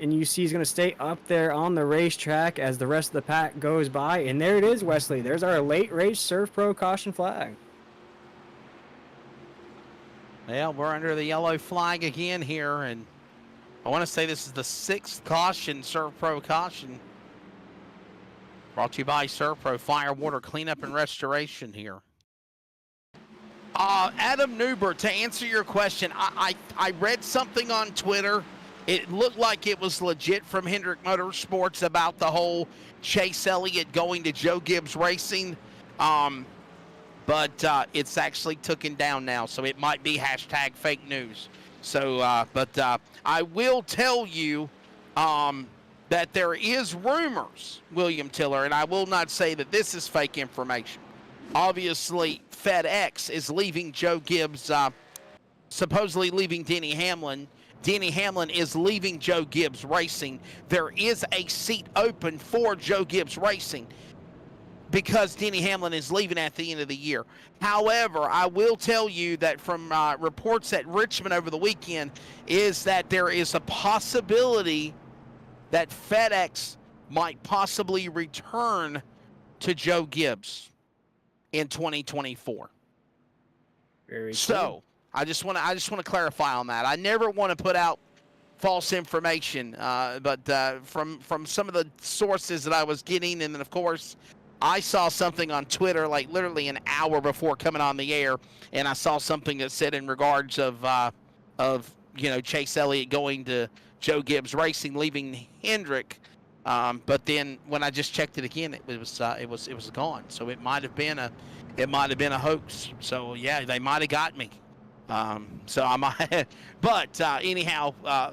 And you see he's going to stay up there on the racetrack as the rest of the pack goes by. And there it is, Wesley. There's our late race Surf Pro caution flag. Well, we're under the yellow flag again here, and I want to say this is the 6th caution, Surf Pro caution. Brought to you by Surf Pro Fire, Water, Cleanup, and Restoration here. Adam Newbert, to answer your question, I read something on Twitter. It looked like it was legit from Hendrick Motorsports about the whole Chase Elliott going to Joe Gibbs Racing. But it's actually taken down now, so it might be hashtag fake news. So, I will tell you that there is rumors, William Tiller, and I will not say that this is fake information. Obviously, FedEx is leaving Joe Gibbs, supposedly leaving Denny Hamlin. Denny Hamlin is leaving Joe Gibbs Racing. There is a seat open for Joe Gibbs Racing because Denny Hamlin is leaving at the end of the year. However, I will tell you that from reports at Richmond over the weekend is that there is a possibility that FedEx might possibly return to Joe Gibbs in 2024. Very so, I just want to clarify on that. I never want to put out false information, but from some of the sources that I was getting, and then of course I saw something on Twitter like literally an hour before coming on the air, and I saw something that said in regards of Chase Elliott going to Joe Gibbs Racing, leaving Hendrick. But then when I just checked it again, it was gone. So it might have been a hoax. So yeah, they might have got me. So I might, but anyhow,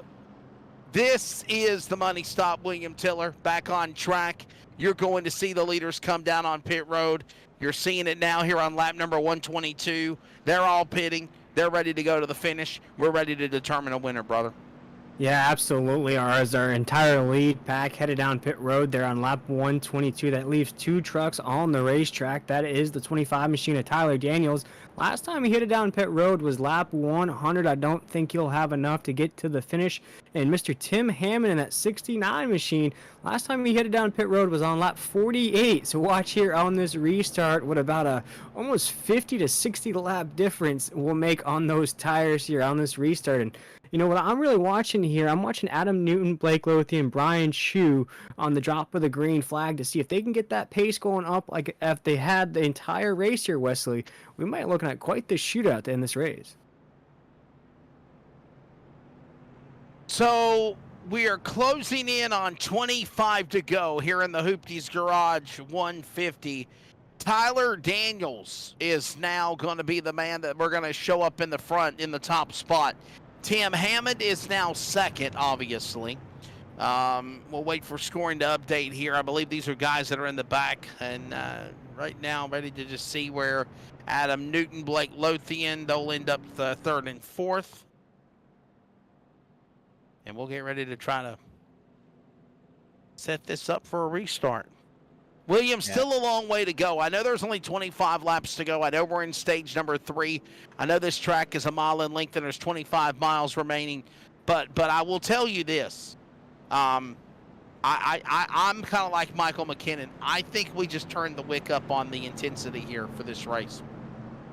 this is the money stop. William Tiller back on track. You're going to see the leaders come down on pit road. You're seeing it now here on lap number 122. They're all pitting. They're ready to go to the finish. We're ready to determine a winner, brother. Yeah, absolutely. As our entire lead pack headed down pit road there on lap 122, that leaves 2 trucks on the racetrack. That is the 25 machine of Tyler Daniels. Last time he hit it down pit road was lap 100. I don't think he'll have enough to get to the finish. And Mr. Tim Hammond in that 69 machine, last time he hit it down pit road was on lap 48. So watch here on this restart what about a almost 50 to 60 lap difference we'll make on those tires here on this restart. And you know what I'm really watching here? I'm watching Adam Newton, Blake Lothian, Brian Chu on the drop of the green flag to see if they can get that pace going up like if they had the entire race here, Wesley. We might be looking at quite the shootout to end this race. So we are closing in on 25 to go here in the Hoopties Garage 150. Tyler Daniels is now going to be the man that we're going to show up in the front in the top spot. Tim Hammond is now second, obviously. We'll wait for scoring to update here. I believe these are guys that are in the back. And right now, ready to just see where Adam Newton, Blake Lothian, they'll end up the 3rd and 4th. And we'll get ready to try to set this up for a restart. William, still a long way to go. I know there's only 25 laps to go. I know we're in stage number 3. I know this track is a mile in length and there's 25 miles remaining. But I will tell you this. I'm kind of like Michael McKinnon. I think we just turned the wick up on the intensity here for this race.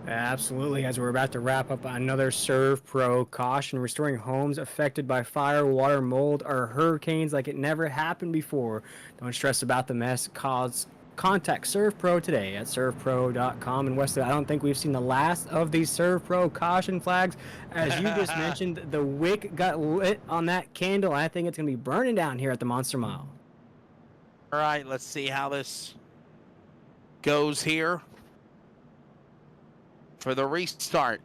Absolutely. As we're about to wrap up another Serve Pro caution, restoring homes affected by fire, water, mold, or hurricanes like it never happened before. Don't stress about the mess. Contact Serve Pro today at servepro.com. And Wesley, I don't think we've seen the last of these Serve Pro caution flags. As you just mentioned, the wick got lit on that candle. I think it's going to be burning down here at the Monster Mile. All right, let's see how this goes here for the restart.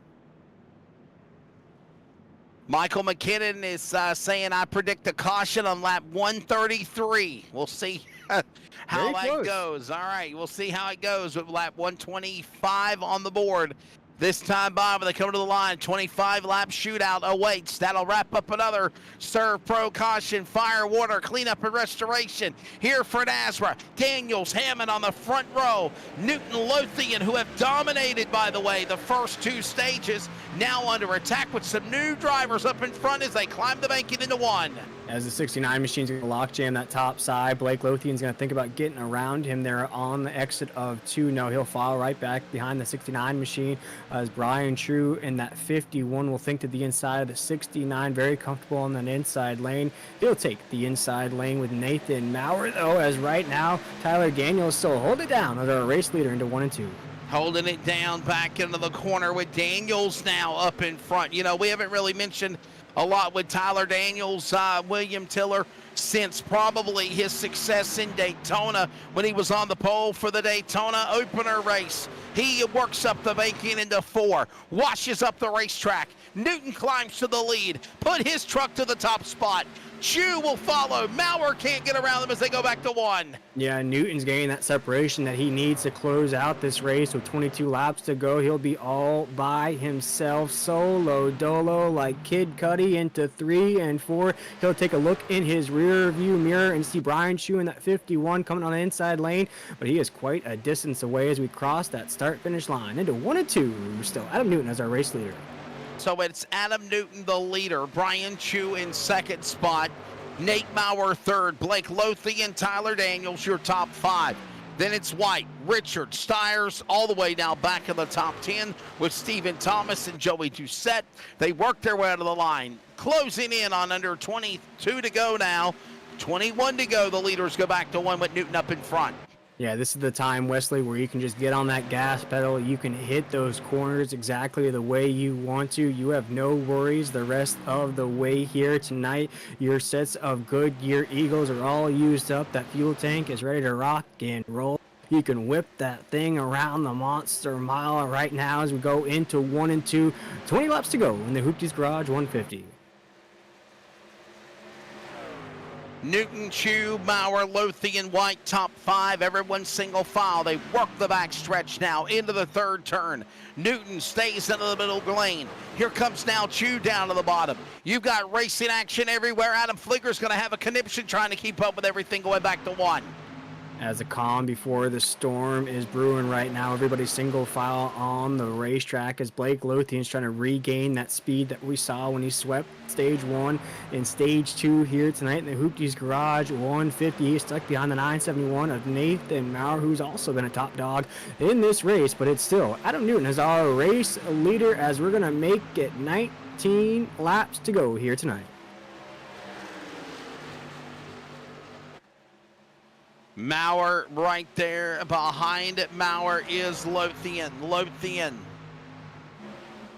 Michael McKinnon is saying, I predict a caution on lap 133. We'll see how that goes. All right, we'll see how it goes with lap 125 on the board. This time, Bob, they come to the line. 25-lap shootout awaits. That'll wrap up another Serve Pro Caution, Fire, Water, Cleanup, and Restoration. Here for NASRA, Daniels, Hammond on the front row. Newton, Lothian, who have dominated, by the way, the first two stages, now under attack with some new drivers up in front as they climb the banking into one. As the 69 machine's going to lock jam that top side, Blake Lothian's going to think about getting around him there on the exit of 2. No, he'll follow right back behind the 69 machine as Brian True in that 51 will think to the inside of the 69, very comfortable on that inside lane. He'll take the inside lane with Nathan Maurer, though, as right now Tyler Daniels still hold it down as our race leader into 1 and 2. Holding it down back into the corner with Daniels now up in front. You know, we haven't really mentioned a lot with Tyler Daniels, William Tiller, since probably his success in Daytona when he was on the pole for the Daytona opener race. He works up the banking into 4, washes up the racetrack. Newton climbs to the lead, put his truck to the top spot. Chu will follow. Maurer can't get around them as they go back to 1. Yeah, Newton's getting that separation that he needs to close out this race with 22 laps to go. He'll be all by himself, solo dolo like Kid Cudi into 3 and 4. He'll take a look in his rear view mirror and see Brian Chu in that 51 coming on the inside lane, but he is quite a distance away as we cross that start-finish line into 1 and 2. Still Adam Newton as our race leader. So it's Adam Newton, the leader. Brian Chu in second spot. Nate Maurer third. Blake Lothian, Tyler Daniels, your top 5. Then it's White, Richard, Stiers, all the way now back in the top 10 with Stephen Thomas and Joey Doucette. They work their way out of the line. Closing in on under 22 to go now. 21 to go. The leaders go back to 1 with Newton up in front. Yeah, this is the time, Wesley, where you can just get on that gas pedal. You can hit those corners exactly the way you want to. You have no worries the rest of the way here tonight. Your sets of Goodyear Eagles are all used up. That fuel tank is ready to rock and roll. You can whip that thing around the Monster Mile right now as we go into 1 and 2. 20 laps to go in the Hoopties Garage 150. Newton, Chu, Maurer, Lothian, White, top 5. Everyone single file. They work the back stretch now into the third turn. Newton stays into the middle lane. Here comes now Chu down to the bottom. You've got racing action everywhere. Adam Flieger's going to have a conniption trying to keep up with everything going back to 1. As the calm before the storm is brewing right now, everybody's single file on the racetrack as Blake Lothian's trying to regain that speed that we saw when he swept stage 1 and stage 2 here tonight in the Hoopties Garage 150. He's stuck behind the 971 of Nathan Maurer, who's also been a top dog in this race, but it's still Adam Newton as our race leader as we're going to make it 19 laps to go here tonight. Maurer right there. Behind Maurer is Lothian. Lothian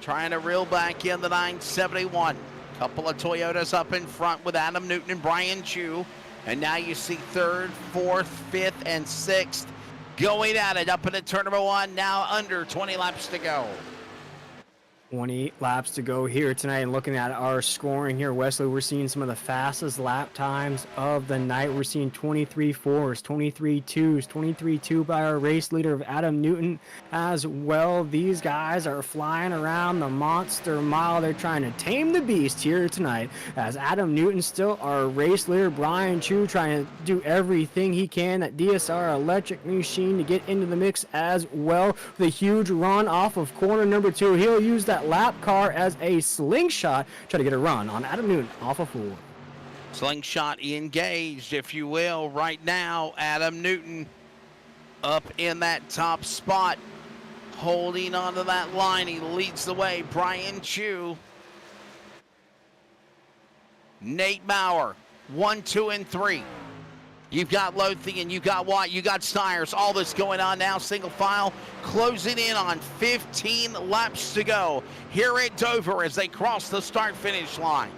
trying to reel back in the 971. Couple of Toyotas up in front with Adam Newton and Brian Chu. And now you see 3rd, 4th, 5th, and 6th going at it up into turn number 1. Now under 20 laps to go. 20 laps to go here tonight, and looking at our scoring here, Wesley, we're seeing some of the fastest lap times of the night. We're seeing 23.4s, 23.2s, 23.2 by our race leader of Adam Newton as well. These guys are flying around the Monster Mile. They're trying to tame the beast here tonight as Adam Newton still our race leader. Brian Chu trying to do everything he can, that DSR electric machine, to get into the mix as well. The huge run off of corner number 2. He'll use that lap car as a slingshot, try to get a run on Adam Newton off of 4. Slingshot engaged, if you will, right now. Adam Newton up in that top spot, holding onto that line. He leads the way. Brian Chu, Nate Maurer, 1, 2, and 3. You've got Lothian, you got White, you got Stiers. All this going on now, single file, closing in on 15 laps to go here at Dover as they cross the start-finish line.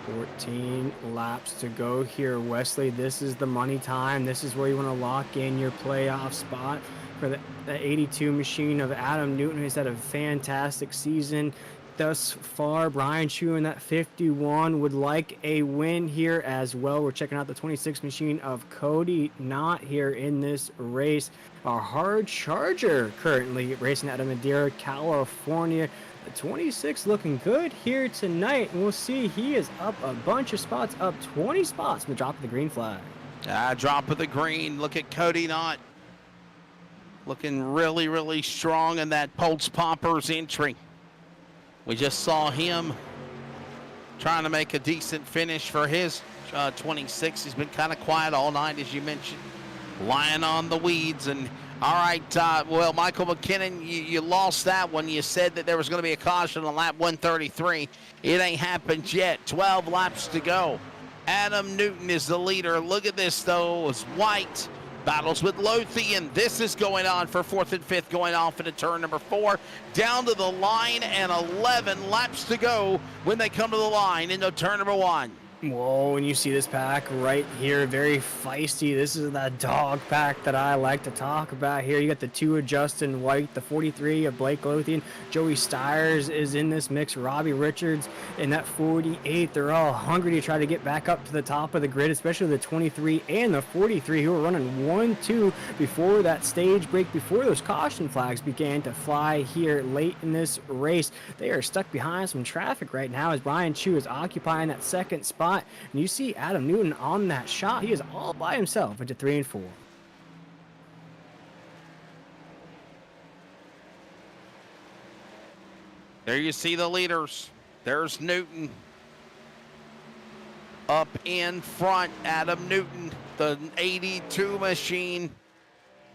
14 laps to go here, Wesley. This is the money time. This is where you want to lock in your playoff spot for the 82 machine of Adam Newton, who's had a fantastic season. thus far. Brian Chu in that 51 would like a win here as well. We're checking out the 26 machine of Cody Knott here in this race. A hard charger currently racing out of Madeira, California. The 26 looking good here tonight. And we'll see he is up a bunch of spots, up 20 spots from the drop of the green flag. Drop of the green. Look at Cody Knott. Looking really, really strong in that Pulse Poppers entry. We just saw him trying to make a decent finish for his 26. He's been kind of quiet all night, as you mentioned, lying on the weeds. And all right, well, Michael McKinnon, you lost that one. You said that there was going to be a caution on lap 133. It ain't happened yet. 12 laps to go. Adam Newton is the leader. Look at this, though. It's White. Battles with Lothian. This is going on for 4th and 5th, going off into turn number 4. Down to the line, and 11 laps to go when they come to the line into turn number 1. Whoa, and you see this pack right here, very feisty. This is that dog pack that I like to talk about here. You got the 2 of Justin White, the 43 of Blake Lothian. Joey Stiers is in this mix. Robbie Richards in that 48. They're all hungry to try to get back up to the top of the grid, especially the 23 and the 43 who were running 1-2 before that stage break, before those caution flags began to fly here late in this race. They are stuck behind some traffic right now as Brian Chu is occupying that second spot. And you see Adam Newton on that shot. He is all by himself into 3 and 4. There you see the leaders. There's Newton up in front. Adam Newton, the 82 machine.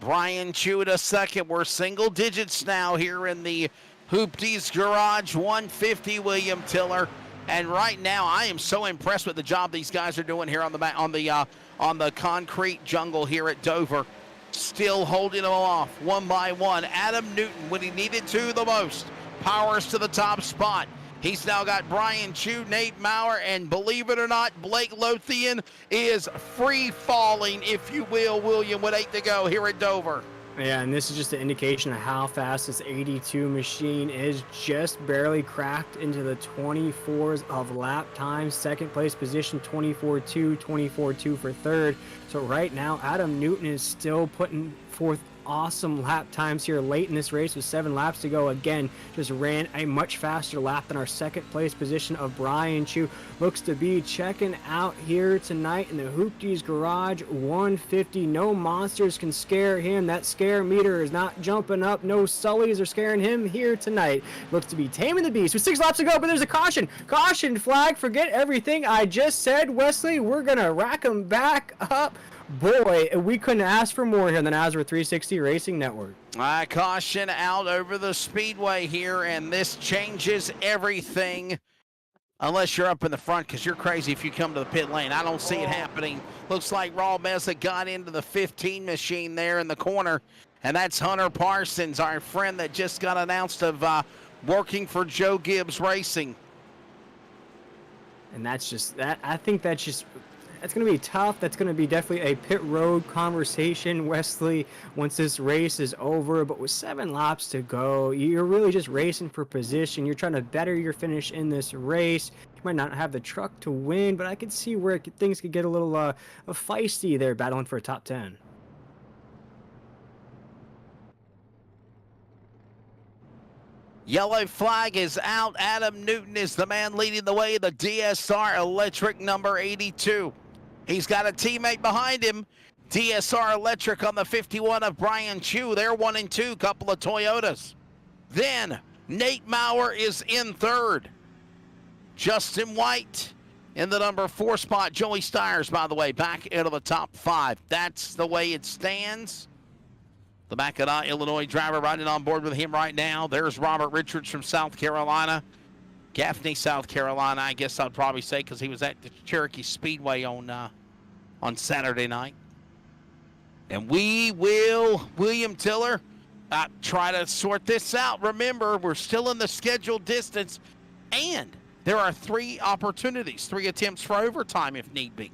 Brian Chu at a second. We're single digits now here in the Hoopties Garage 150 William Tiller. And right now, I am so impressed with the job these guys are doing here on the concrete jungle here at Dover. Still holding them off one by one. Adam Newton, when he needed to the most, powers to the top spot. He's now got Brian Chu, Nate Maurer, and believe it or not, Blake Lothian is free falling, if you will, William, with 8 to go here at Dover. Yeah, and this is just an indication of how fast this 82 machine is. Just barely cracked into the 24s of lap time. Second place position, 24.2, 24.2 for third. So right now, Adam Newton is still putting forth awesome lap times here late in this race with 7 laps to go. Again, just ran a much faster lap than our second place position of Brian Chu. Looks to be checking out here tonight in the Hoopties Garage 150. No monsters can scare him. That scare meter is not jumping up. No Sullys are scaring him here tonight. Looks to be taming the beast with 6 laps to go, but there's a caution. Caution flag. Forget everything I just said, Wesley. We're going to rack him back up. Boy, we couldn't ask for more here on the NASRA 360 Racing Network. Caution out over the Speedway here, and this changes everything. Unless you're up in the front, because you're crazy if you come to the pit lane. I don't see it happening. Looks like Raul Meza got into the 15 machine there in the corner, and that's Hunter Parsons, our friend that just got announced of working for Joe Gibbs Racing. And that's just that. I think that's just. That's going to be tough. That's going to be definitely a pit road conversation, Wesley, once this race is over. But with 7 laps to go, you're really just racing for position. You're trying to better your finish in this race. You might not have the truck to win, but I could see where things could get a little feisty there, battling for a top 10. Yellow flag is out. Adam Newton is the man leading the way, the DSR Electric number 82. He's got a teammate behind him, DSR Electric on the 51 of Brian Chu. They're 1 and 2, couple of Toyotas. Then Nate Maurer is in third. Justin White in the number 4 spot. Joey Stiers, by the way, back into the top 5. That's the way it stands. The Mackinac, Illinois driver riding on board with him right now. There's Robert Richards from South Carolina. Gaffney, South Carolina, I guess I'd probably say, because he was at the Cherokee Speedway on Saturday night. And we will, William Tiller, try to sort this out. Remember, we're still in the scheduled distance, and there are 3 opportunities, 3 attempts for overtime if need be.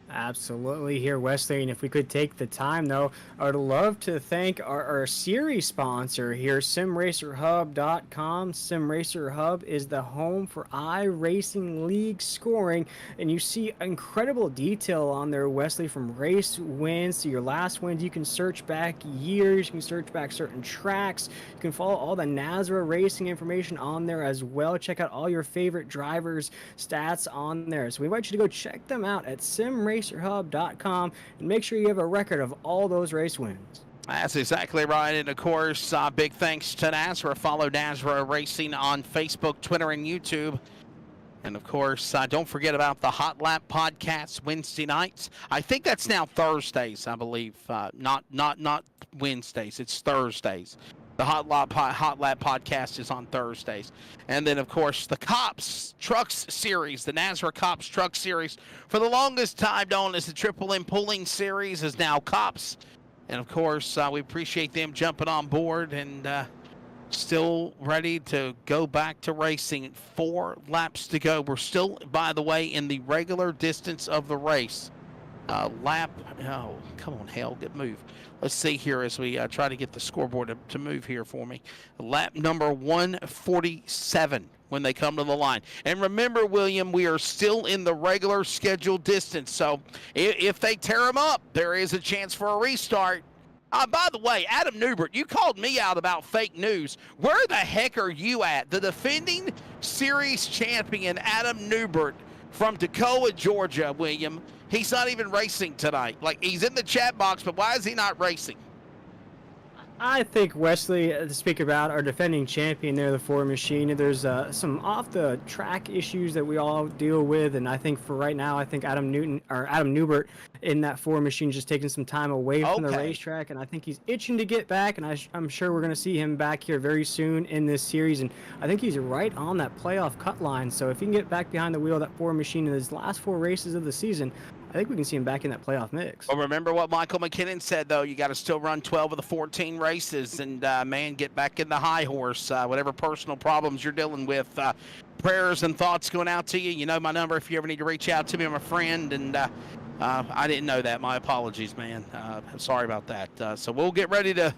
Absolutely here, Wesley. And if we could take the time, though, I would love to thank our series sponsor here, SimRacerHub.com. SimRacer Hub is the home for iRacing League scoring, and you see incredible detail on there, Wesley, from race wins to your last wins. You can search back years, you can search back certain tracks, you can follow all the NASRA racing information on there as well. Check out all your favorite drivers' stats on there. So we invite you to go check them out at SimRacerHub.com and make sure you have a record of all those race wins. That's exactly right. And of course, big thanks to NASRA. Follow NASRA Racing on Facebook, Twitter, and YouTube. And of course, don't forget about the Hot Lap podcast Wednesday nights. I think that's now Thursdays, I believe. Not Wednesdays. It's Thursdays. The Hot Lap podcast is on Thursdays. And then, of course, the Cops Trucks Series, the NASRA Cops Truck Series, for the longest time known as the Triple M Pulling Series, is now Cops. And, of course, we appreciate them jumping on board and still ready to go back to racing. 4 laps to go. We're still, by the way, in the regular distance of the race. Lap, oh, come on, Hale, move. Let's see here as we try to get the scoreboard to move here for me. Lap number 147 when they come to the line. And remember, William, we are still in the regular scheduled distance. So if they tear them up, there is a chance for a restart. By the way, Adam Newbert, you called me out about fake news. Where the heck are you at? The defending series champion, Adam Newbert from Toccoa, Georgia, William. He's not even racing tonight. Like, he's in the chat box, but why is he not racing? I think, Wesley, to speak about our defending champion there, the Ford machine, there's some off-the-track issues that we all deal with, and I think for right now, I think Adam Newbert in that Ford machine just taking some time away from the racetrack, and I think he's itching to get back, and I'm sure we're going to see him back here very soon in this series, and I think he's right on that playoff cut line, so if he can get back behind the wheel of that Ford machine in his last 4 races of the season, I think we can see him back in that playoff mix. Well, remember what Michael McKinnon said, though. You got to still run 12 of the 14 races and, man, get back in the high horse. Whatever personal problems you're dealing with, prayers and thoughts going out to you. You know my number if you ever need to reach out to me. I'm a friend, and I didn't know that. My apologies, man. I'm sorry about that. So we'll get ready to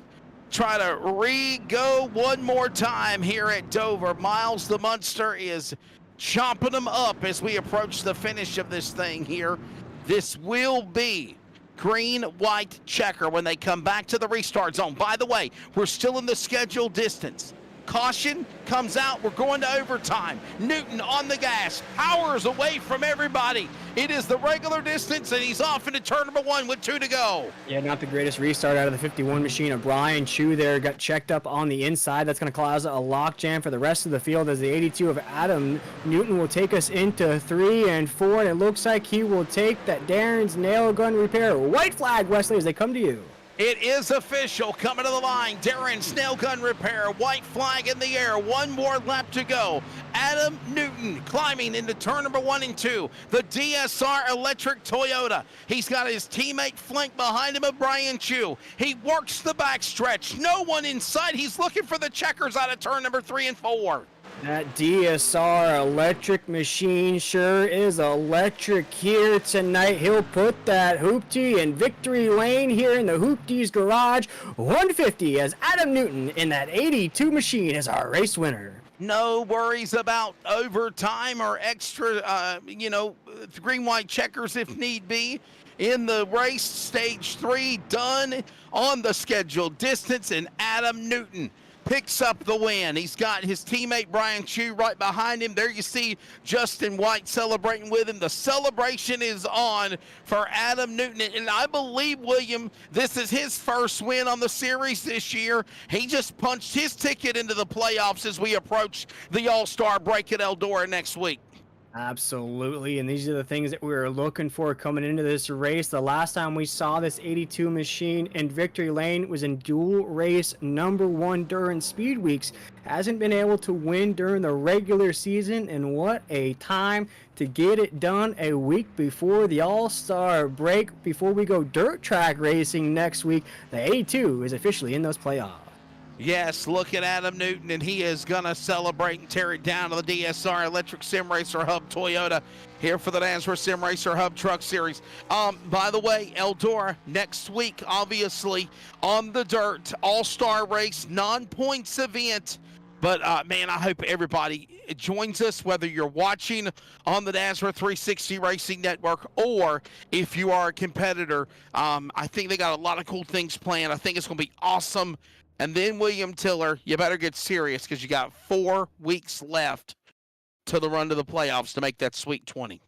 try to re-go one more time here at Dover. Miles the Munster is chomping them up as we approach the finish of this thing here. This will be green, white checker when they come back to the restart zone. By the way, we're still in the scheduled distance. Caution comes out. We're going to overtime. Newton on the gas. Powers away from everybody. It is the regular distance, and he's off into turn number 1 with 2 to go. Yeah, not the greatest restart out of the 51 machine. Of Brian Chu there got checked up on the inside. That's going to cause a lockjam for the rest of the field as the 82 of Adam Newton will take us into 3 and 4. And it looks like he will take that Darren's nail gun repair. White flag, Wesley, as they come to you. It is official, coming to the line. Darren Snail Gun Repair, white flag in the air. 1 more lap to go. Adam Newton climbing into turn number 1 and 2. The DSR electric Toyota. He's got his teammate flanked behind him of Brian Chu. He works the backstretch. No one in sight. He's looking for the checkers out of turn number 3 and 4. That DSR electric machine sure is electric here tonight. He'll put that Hoopty in victory lane here in the Hoopties garage. 150 as Adam Newton in that 82 machine is our race winner. No worries about overtime or extra, green, white checkers if need be. In the race, stage 3 done on the scheduled distance, and Adam Newton picks up the win. He's got his teammate Brian Chu right behind him. There you see Justin White celebrating with him. The celebration is on for Adam Newton. And I believe, William, this is his first win on the series this year. He just punched his ticket into the playoffs as we approach the All-Star break at Eldora next week. Absolutely, and these are the things that we were looking for coming into this race. The last time we saw this 82 machine in victory lane was in dual race number 1 during Speed Weeks. Hasn't been able to win during the regular season, and what a time to get it done a week before the All-Star break, before we go dirt track racing next week. The 82 is officially in those playoffs. Yes, look at Adam Newton, and he is going to celebrate and tear it down to the DSR Electric Sim Racer Hub Toyota here for the NASRA Sim Racer Hub Truck Series. By the way, Eldora, next week, obviously, on the dirt, all-star race, non-points event. But, man, I hope everybody joins us, whether you're watching on the NASRA 360 Racing Network or if you are a competitor. I think they got a lot of cool things planned. I think it's going to be awesome. And then, William Tiller, you better get serious because you got 4 weeks left to the run to the playoffs to make that Sweet 20.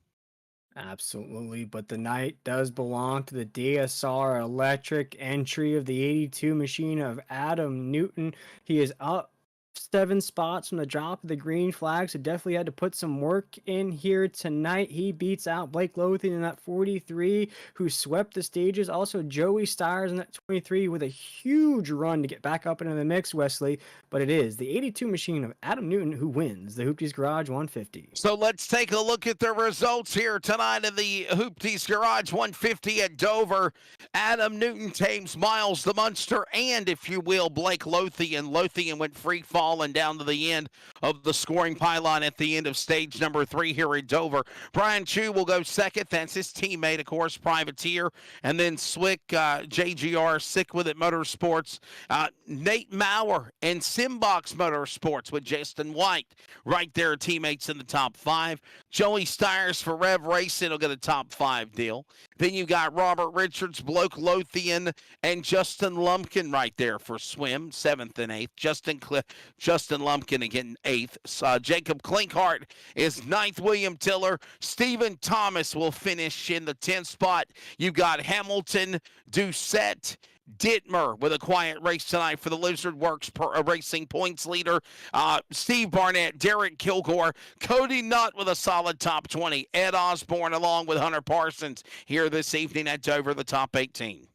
Absolutely, but the night does belong to the DSR Electric entry of the 82 machine of Adam Newton. He is up 7 spots from the drop of the green flag, so definitely had to put some work in here tonight. He beats out Blake Lothian in that 43, who swept the stages. Also, Joey Stires in that 23 with a huge run to get back up into the mix, Wesley. But it is the 82 machine of Adam Newton who wins the Hoopties Garage 150. So let's take a look at the results here tonight in the Hoopties Garage 150 at Dover. Adam Newton tames Miles the Munster and, if you will, Blake Lothian. Lothian went free falling down to the end of the scoring pylon at the end of stage number 3 here at Dover. Brian Chu will go second. That's his teammate, of course, Privateer. And then Swick, JGR, Sick With It Motorsports. Nate Maurer and Simbox Motorsports with Justin White right there, teammates in the top 5. Joey Stires for Rev Racing will get a top 5 deal. Then you got Robert Richards, Bloke Lothian, and Justin Lumpkin right there for Swim, 7th and 8th. Justin Lumpkin again 8th. Jacob Klinkhart is 9th. William Tiller. Stephen Thomas will finish in the 10th spot. You got Hamilton, Doucette, Dittmer with a quiet race tonight for the Lizard Works Racing points leader. Steve Barnett, Derek Kilgore, Cody Nutt with a solid top 20. Ed Osborne along with Hunter Parsons here this evening at Dover, the top 18.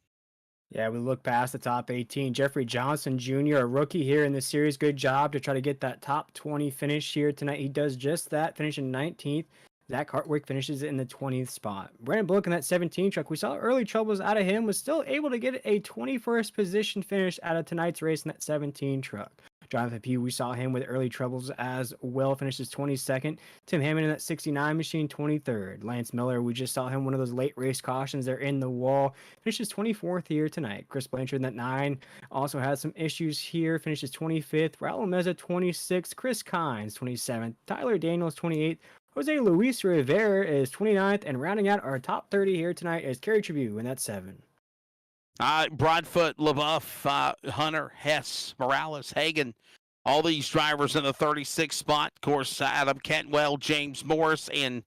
Yeah, we look past the top 18. Jeffrey Johnson Jr., a rookie here in the series. Good job to try to get that top 20 finish here tonight. He does just that, finishing 19th. Zach Hartwick finishes in the 20th spot. Brandon Bullock in that 17 truck. We saw early troubles out of him, was still able to get a 21st position finish out of tonight's race in that 17 truck. Jonathan Pugh, we saw him with early troubles as well, finishes 22nd. Tim Hammond in that 69 machine, 23rd. Lance Miller, we just saw him one of those late race cautions. They're in the wall. Finishes 24th here tonight. Chris Blanchard in that 9 also had some issues here. Finishes 25th. Raul Meza, 26th. Chris Kynes, 27th. Tyler Daniels, 28th. Jose Luis Rivera is 29th, and rounding out our top 30 here tonight is Kerry Tribune in that 7. Broadfoot, LaBeouf, Hunter, Hess, Morales, Hagan, all these drivers in the 36th spot. Of course, Adam Cantwell, James Morris, and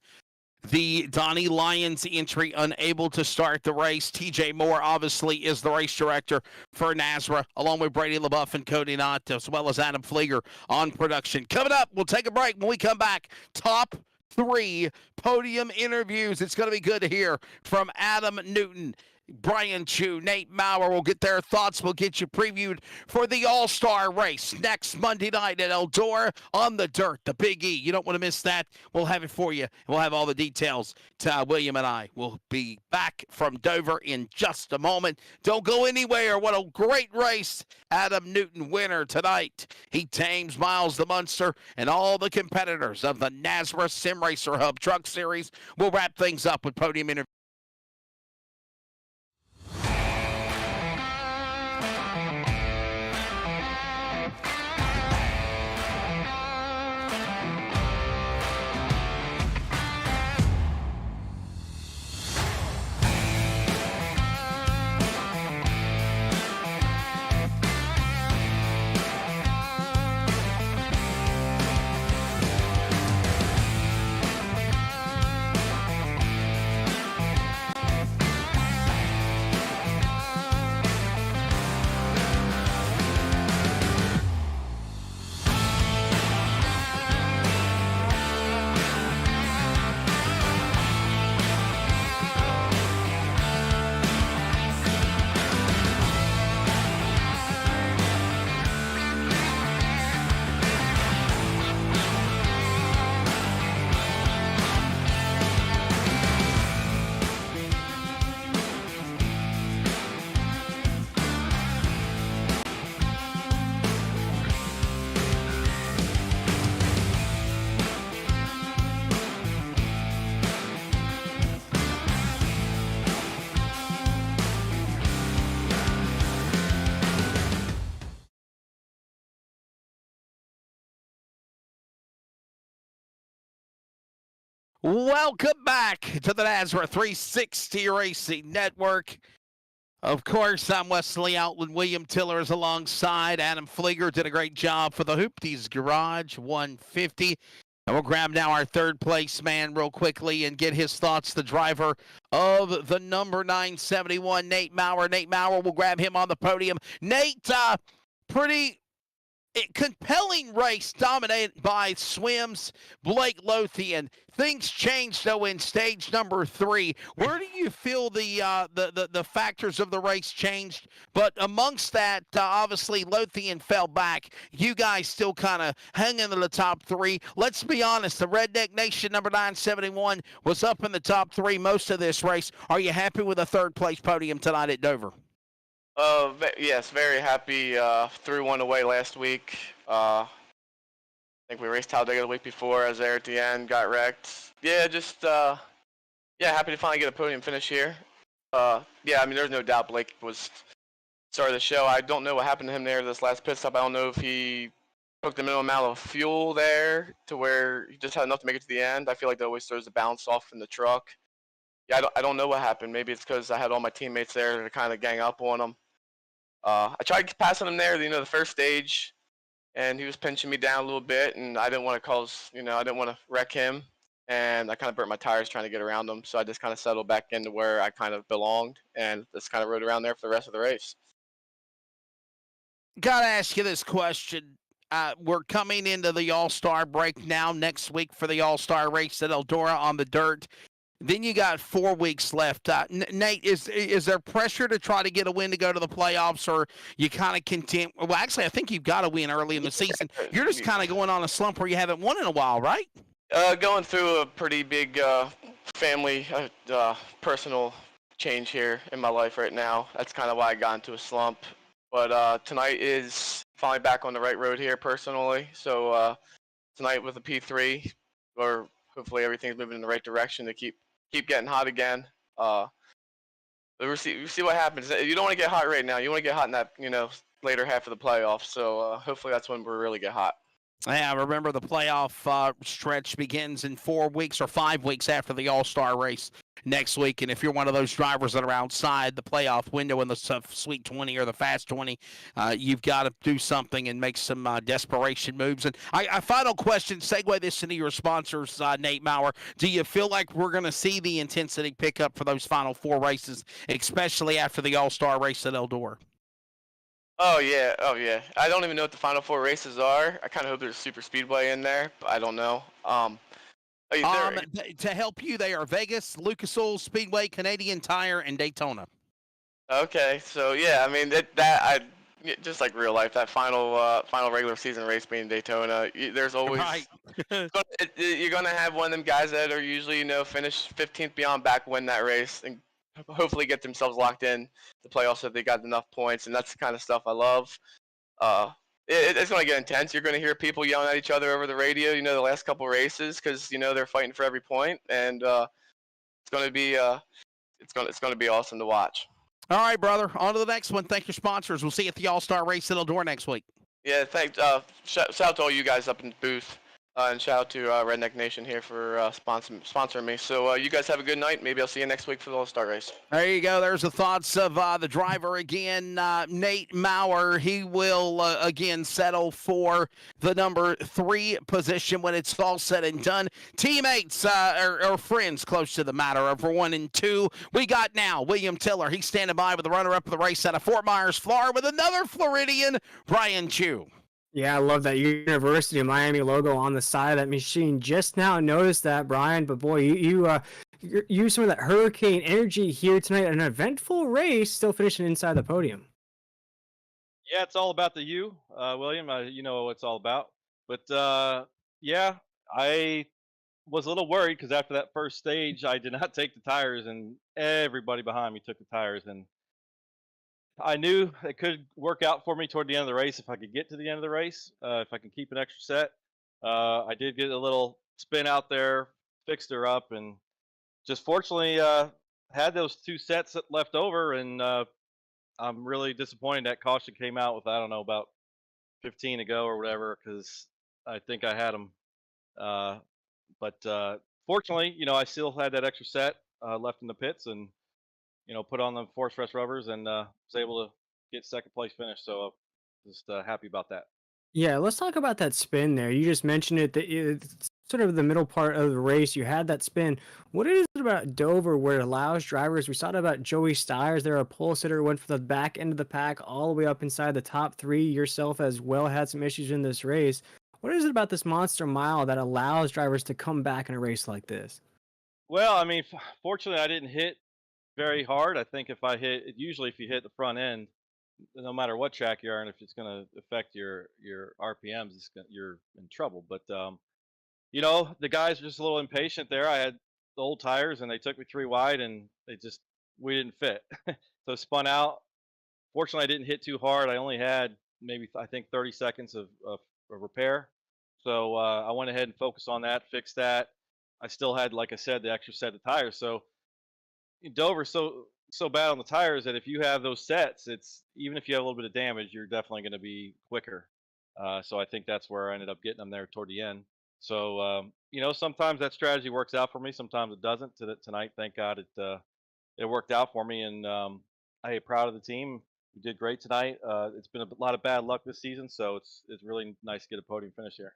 the Donnie Lyons entry unable to start the race. TJ Moore obviously is the race director for NASRA, along with Brady LaBeouf and Cody Knott, as well as Adam Flieger on production. Coming up, we'll take a break. When we come back, top 3 podium interviews. It's going to be good to hear from Adam Newton, Brian Chu, Nate Maurer. Will get their thoughts. We'll get you previewed for the All-Star race next Monday night at Eldora on the dirt, the Big E. You don't want to miss that. We'll have it for you. We'll have all the details. William and I will be back from Dover in just a moment. Don't go anywhere. What a great race. Adam Newton winner tonight. He tames Miles the Munster and all the competitors of the NASRA Sim Racer Hub Truck Series. We'll wrap things up with podium interview. Welcome back to the NASRA 360 Racing Network. Of course, I'm Wesley Outland. William Tiller is alongside. Adam Flieger did a great job for the Hoopties Garage 150. And we'll grab now our third place man real quickly and get his thoughts. The driver of the number 971, Nate Maurer. Nate Maurer, we'll grab him on the podium. Nate, pretty compelling race dominated by Swim's Blake Lothian. Things changed though in stage number 3. Where do you feel the factors of the race changed? But amongst that, obviously Lothian fell back. You guys still kind of hang into the top 3. Let's be honest, the Redneck Nation number 971 was up in the top 3 most of this race. Are you happy with a third place podium tonight at Dover? Yes, very happy. Threw one away last week. I think we raced Talladega the week before. I was there at the end, got wrecked. Yeah, just happy to finally get a podium finish here. I mean, there's no doubt Blake was started the show. I don't know what happened to him there this last pit stop. I don't know if he took the minimum amount of fuel there to where he just had enough to make it to the end. I feel like that always throws the balance off in the truck. Yeah, I don't know what happened. Maybe it's because I had all my teammates there to kind of gang up on him. I tried passing him there, the first stage, and he was pinching me down a little bit, and I didn't want to I didn't want to wreck him, and I kind of burnt my tires trying to get around him, so I just kind of settled back into where I kind of belonged, and just kind of rode around there for the rest of the race. Gotta ask you this question. We're coming into the All-Star break now next week for the All-Star race at Eldora on the dirt. Then you got 4 weeks left. Nate, is there pressure to try to get a win to go to the playoffs, or you kind of content? Well, actually, I think you've got a win early in the season. You're just kind of going on a slump where you haven't won in a while, right? Going through a pretty big family, personal change here in my life right now. That's kind of why I got into a slump. But tonight is finally back on the right road here personally. So tonight with a P3, or hopefully everything's moving in the right direction to keep getting hot again. We'll see what happens. You don't want to get hot right now. You want to get hot in that later half of the playoffs. So hopefully that's when we really get hot. Yeah, remember the playoff stretch begins in 4 weeks or 5 weeks after the All-Star race next week. And if you're one of those drivers that are outside the playoff window in the Sweet 20 or the Fast 20, you've got to do something and make some desperation moves. And I final question, segue this into your sponsors, Nate Maurer. Do you feel like we're going to see the intensity pick up for those final 4 races, especially after the All-Star race at Eldora? Oh yeah. I don't even know what the final 4 races are. I kind of hope there's Super Speedway in there, but I don't know. To help you, they are Vegas, Lucas Oil, Speedway, Canadian Tire, and Daytona. Okay, so yeah, I mean just like real life, that final regular season race being Daytona, there's always you're gonna have one of them guys that are usually finish 15th beyond back, win that race, and hopefully get themselves locked in the playoffs if they got enough points, and that's the kind of stuff I love. It's going to get intense. You're going to hear people yelling at each other over the radio, the last couple races, because they're fighting for every point, and it's going to be it's going to be awesome to watch. All right, brother. On to the next one. Thank your sponsors. We'll see you at the All-Star race at Eldora next week. Yeah, thanks. Shout out to all you guys up in the booth. And shout out to Redneck Nation here for sponsoring me. So you guys have a good night. Maybe I'll see you next week for the All-Star race. There you go. There's the thoughts of the driver again, Nate Maurer. He will, again, settle for the number 3 position when it's all said and done. Teammates or friends close to the matter over 1 and 2. We got now William Tiller. He's standing by with the runner-up of the race out of Fort Myers, Florida, with another Floridian, Brian Chu. Yeah, I love that University of Miami logo on the side of that machine. Just now noticed that, Brian, but boy, you use some of that hurricane energy here tonight. An eventful race, still finishing inside the podium. Yeah, it's all about the U, William. You know what it's all about. But yeah, I was a little worried because after that first stage, I did not take the tires, and everybody behind me took the tires, and I knew it could work out for me toward the end of the race if I could get to the end of the race, if I can keep an extra set. I did get a little spin out there, fixed her up, and just fortunately had those 2 sets left over, and I'm really disappointed that caution came out with, I don't know, about 15 to go or whatever, because I think I had them. But fortunately, I still had that extra set left in the pits, and put on the force rest rubbers, and was able to get second place finish. So just happy about that. Yeah, let's talk about that spin there. You just mentioned it, that it's sort of the middle part of the race. You had that spin. What is it about Dover where it allows drivers? We saw it about Joey Styres. They're a pole sitter, went from the back end of the pack all the way up inside the top three. Yourself as well had some issues in this race. What is it about this monster mile that allows drivers to come back in a race like this? Well, I mean, fortunately, I didn't hit very hard. I think usually if you hit the front end, no matter what track you are, and if it's going to affect your RPMs, you're in trouble. But the guys are just a little impatient there. I had the old tires, and they took me 3 wide, and we didn't fit. So spun out. Fortunately, I didn't hit too hard. I only had maybe, I think, 30 seconds of repair. So I went ahead and focused on that, fixed that. I still had, like I said, the extra set of tires. So Dover's so bad on the tires that if you have those sets, it's even if you have a little bit of damage, you're definitely going to be quicker. So I think that's where I ended up getting them there toward the end. So sometimes that strategy works out for me, sometimes it doesn't. Tonight, thank God it worked out for me, and I am proud of the team. We did great tonight. It's been a lot of bad luck this season, so it's really nice to get a podium finish here.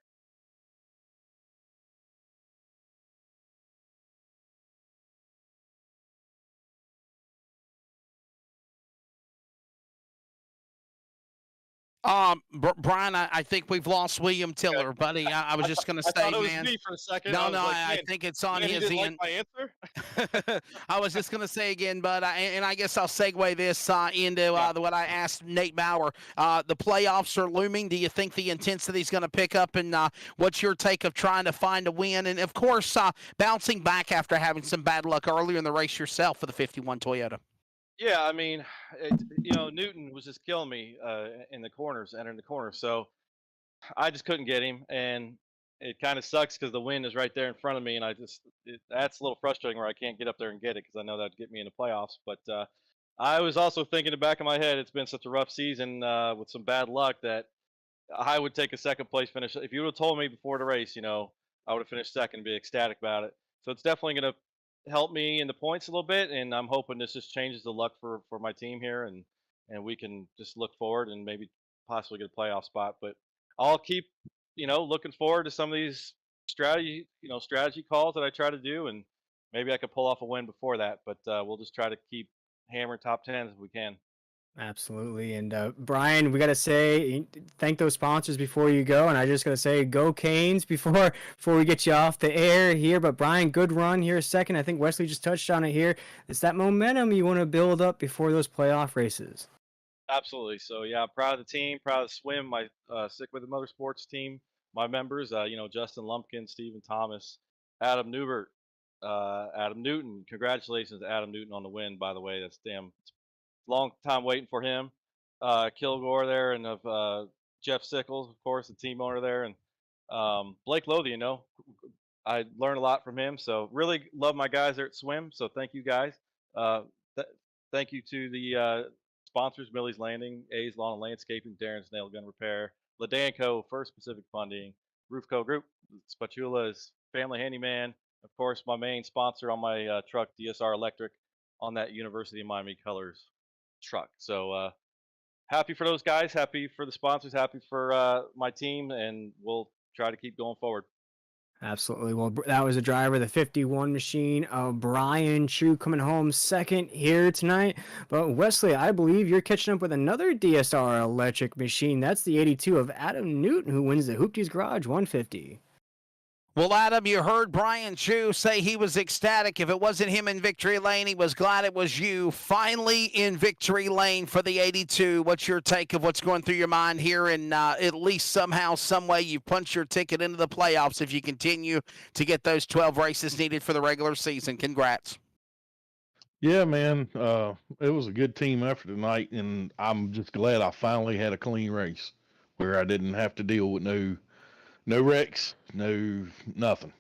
Brian, I think we've lost William Tiller, buddy. I was just going to I say, thought it was man. me for a second. No, Like, I think it's on man, his didn't end. like my answer? I was just going to say again, but I guess I'll segue this into what I asked Nate Bauer. The playoffs are looming. Do you think the intensity is going to pick up? And what's your take of trying to find a win? And, of course, bouncing back after having some bad luck earlier in the race yourself for the 51 Toyota. Yeah, I mean, Newton was just killing me in the corners, entering the corners. So I just couldn't get him, and it kind of sucks because the wind is right there in front of me, and that's a little frustrating where I can't get up there and get it because I know that'd get me in the playoffs. But I was also thinking in the back of my head, it's been such a rough season with some bad luck that I would take a second place finish. If you would have told me before the race, I would have finished second and be ecstatic about it. So it's definitely going to help me in the points a little bit, and I'm hoping this just changes the luck for my team here, and we can just look forward and maybe possibly get a playoff spot. But I'll keep looking forward to some of these strategy calls that I try to do, and maybe I could pull off a win before that. But we'll just try to keep hammering top 10s if we can. Absolutely. And Brian, we got to say thank those sponsors before you go. And I just got to say go Canes before we get you off the air here. But Brian, good run here. Second, I think Wesley just touched on it here. It's that momentum you want to build up before those playoff races. Absolutely. So yeah, I'm proud of the team, proud of Swim, my Sick with the Motorsports team, my members, Justin Lumpkin, Stephen Thomas, Adam Newbert, Adam Newton. Congratulations to Adam Newton on the win, by the way. That's long time waiting for him. Kilgore there, and of Jeff Sickles, of course, the team owner there, and Blake Lothian. I learned a lot from him. So really love my guys there at Swim. So thank you guys. Thank you to the sponsors: Millie's Landing, A's Lawn and Landscaping, Darren's Nail Gun Repair, Ladanco, First Pacific Funding, Roofco Group, Spatula's Family Handyman, of course, my main sponsor on my truck, DSR Electric, on that University of Miami Colors truck. So happy for those guys, happy for the sponsors, happy for my team, and we'll try to keep going forward. Absolutely. Well, that was a driver, the 51 machine of Brian Chu, coming home second here tonight. But Wesley, I believe you're catching up with another DSR electric machine. That's the 82 of Adam Newton, who wins the Hoopties Garage 150. Well, Adam, you heard Brian Chu say he was ecstatic. If it wasn't him in victory lane, he was glad it was you. Finally in victory lane for the 82. What's your take of what's going through your mind here? And at least somehow, some way, you punch your ticket into the playoffs if you continue to get those 12 races needed for the regular season. Congrats. Yeah, man. It was a good team effort tonight, and I'm just glad I finally had a clean race where I didn't have to deal with no wrecks, no nothing.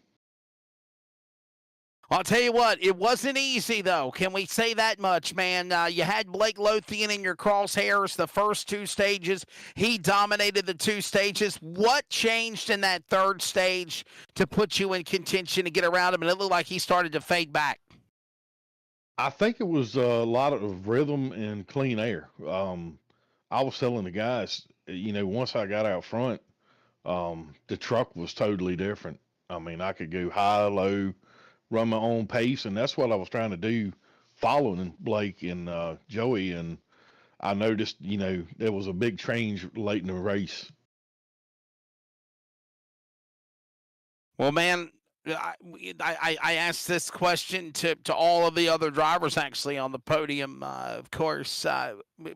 I'll tell you what, it wasn't easy, though. Can we say that much, man? You had Blake Lothian in your crosshairs the first two stages. He dominated the two stages. What changed in that third stage to put you in contention to get around him? And it looked like he started to fade back. I think it was a lot of rhythm and clean air. I was telling the guys, once I got out front, the truck was totally different. I mean, I could go high, low, run my own pace, and that's what I was trying to do, following Blake and Joey. And I noticed, there was a big change late in the race. Well, man, I asked this question to all of the other drivers actually on the podium, of course,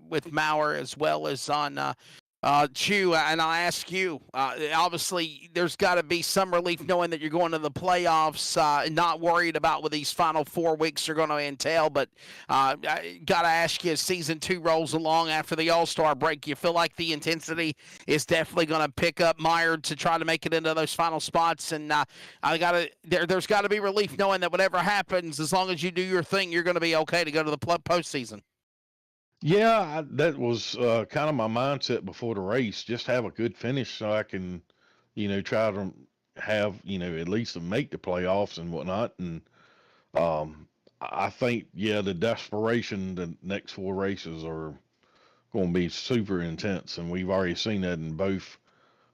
with Maurer as well as on Chu, and I'll ask you, obviously there's got to be some relief knowing that you're going to the playoffs and not worried about what these final 4 weeks are going to entail, but I got to ask you, as season 2 rolls along after the All-Star break, you feel like the intensity is definitely going to pick up Meyer to try to make it into those final spots, and there's got to be relief knowing that whatever happens, as long as you do your thing, you're going to be okay to go to the postseason. Yeah, that was kind of my mindset before the race. Just have a good finish so I can, try to have, at least to make the playoffs and whatnot. And I think, the desperation, the next 4 races are going to be super intense. And we've already seen that in both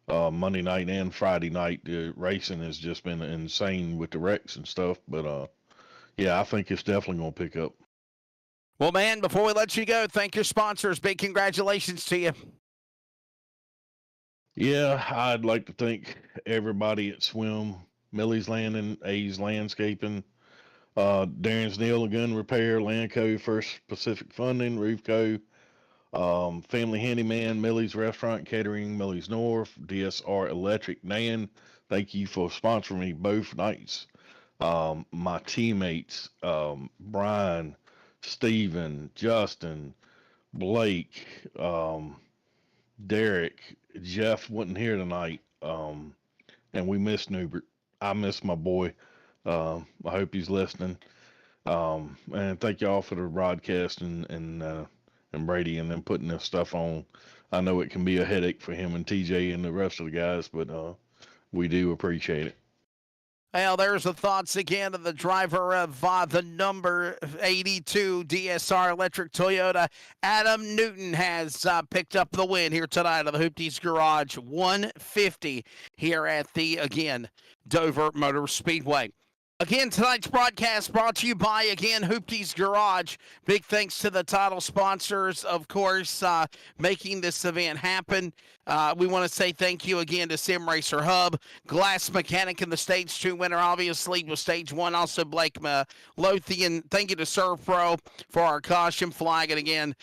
Monday night and Friday night. The racing has just been insane with the wrecks and stuff. But I think it's definitely going to pick up. Well, man, before we let you go, thank your sponsors. Big congratulations to you. Yeah, I'd like to thank everybody at Swim, Millie's Landing, A's Landscaping, Darren's Nail and Gun Repair, Landco, First Pacific Funding, Roofco, Family Handyman, Millie's Restaurant Catering, Millie's North, DSR Electric, Nan. Thank you for sponsoring me both nights. My teammates, Brian, Steven, Justin, Blake, Derek, Jeff wasn't here tonight, and we missed Newbert. I miss my boy. I hope he's listening. And thank y'all for the broadcast and Brady and them putting this stuff on. I know it can be a headache for him and TJ and the rest of the guys, but we do appreciate it. Well, there's the thoughts again of the driver of the number 82 DSR Electric Toyota. Adam Newton has picked up the win here tonight at the Hoopties Garage, 150 here at the, again, Dover Motor Speedway. Again, tonight's broadcast brought to you by, again, Hoopties Garage. Big thanks to the title sponsors, of course, making this event happen. We want to say thank you again to Sim Racer Hub, Glass Mechanic, and the Stage 2 winner, obviously, with Stage 1. Also, Blake Lothian. Thank you to Surf Pro for our caution flag. And again,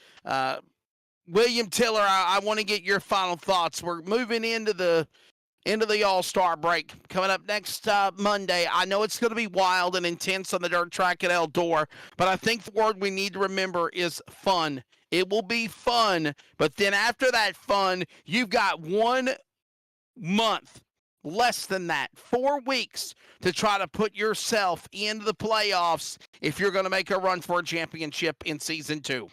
William Tiller, I want to get your final thoughts. We're moving into the All-Star break coming up next Monday. I know it's going to be wild and intense on the dirt track at Eldora, but I think the word we need to remember is fun. It will be fun, but then after that fun, you've got 1 month, less than that, 4 weeks to try to put yourself into the playoffs if you're going to make a run for a championship in Season 2.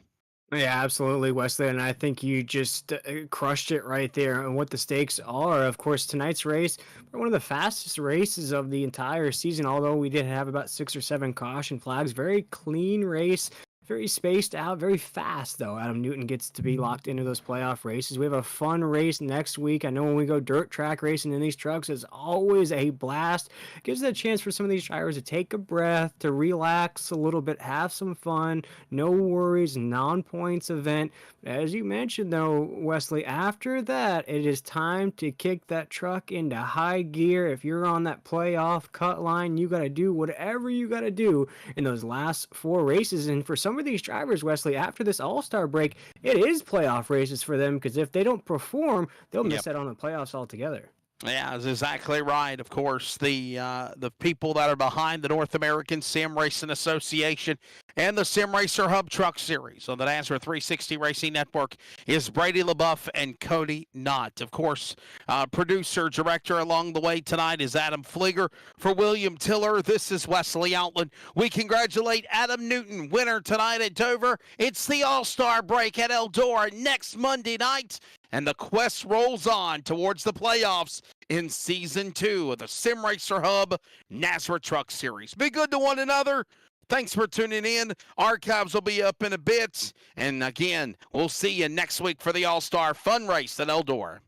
Yeah, absolutely, Wesley. And I think you just crushed it right there. And what the stakes are, of course, tonight's race, one of the fastest races of the entire season, although we did have about 6 or 7 caution flags. Very clean race. Very spaced out, very fast, though. Adam Newton gets to be locked into those playoff races. We have a fun race next week. I know when we go dirt track racing in these trucks, it's always a blast. It gives it a chance for some of these drivers to take a breath, to relax a little bit, have some fun, no worries, non-points event. As you mentioned, though, Wesley, after that, it is time to kick that truck into high gear. If you're on that playoff cut line, you got to do whatever you got to do in those last 4 races. And for some of these drivers, Wesley, after this All-Star break, it is playoff races for them, because if they don't perform, they'll miss out on the playoffs altogether. Yeah, that's exactly right. Of course, the people that are behind the North American Sim Racing Association and the Sim Racer Hub Truck Series on the NASCAR 360 Racing Network is Brady LaBeouf and Cody Knott. Of course, producer, director along the way tonight is Adam Flieger. For William Tiller, this is Wesley Outland. We congratulate Adam Newton, winner tonight at Dover. It's the All-Star break at Eldora next Monday night. And the quest rolls on towards the playoffs in Season 2 of the Sim Racer Hub NASCAR Truck Series. Be good to one another. Thanks for tuning in. Archives will be up in a bit. And again, we'll see you next week for the All-Star Fun Race at Eldora.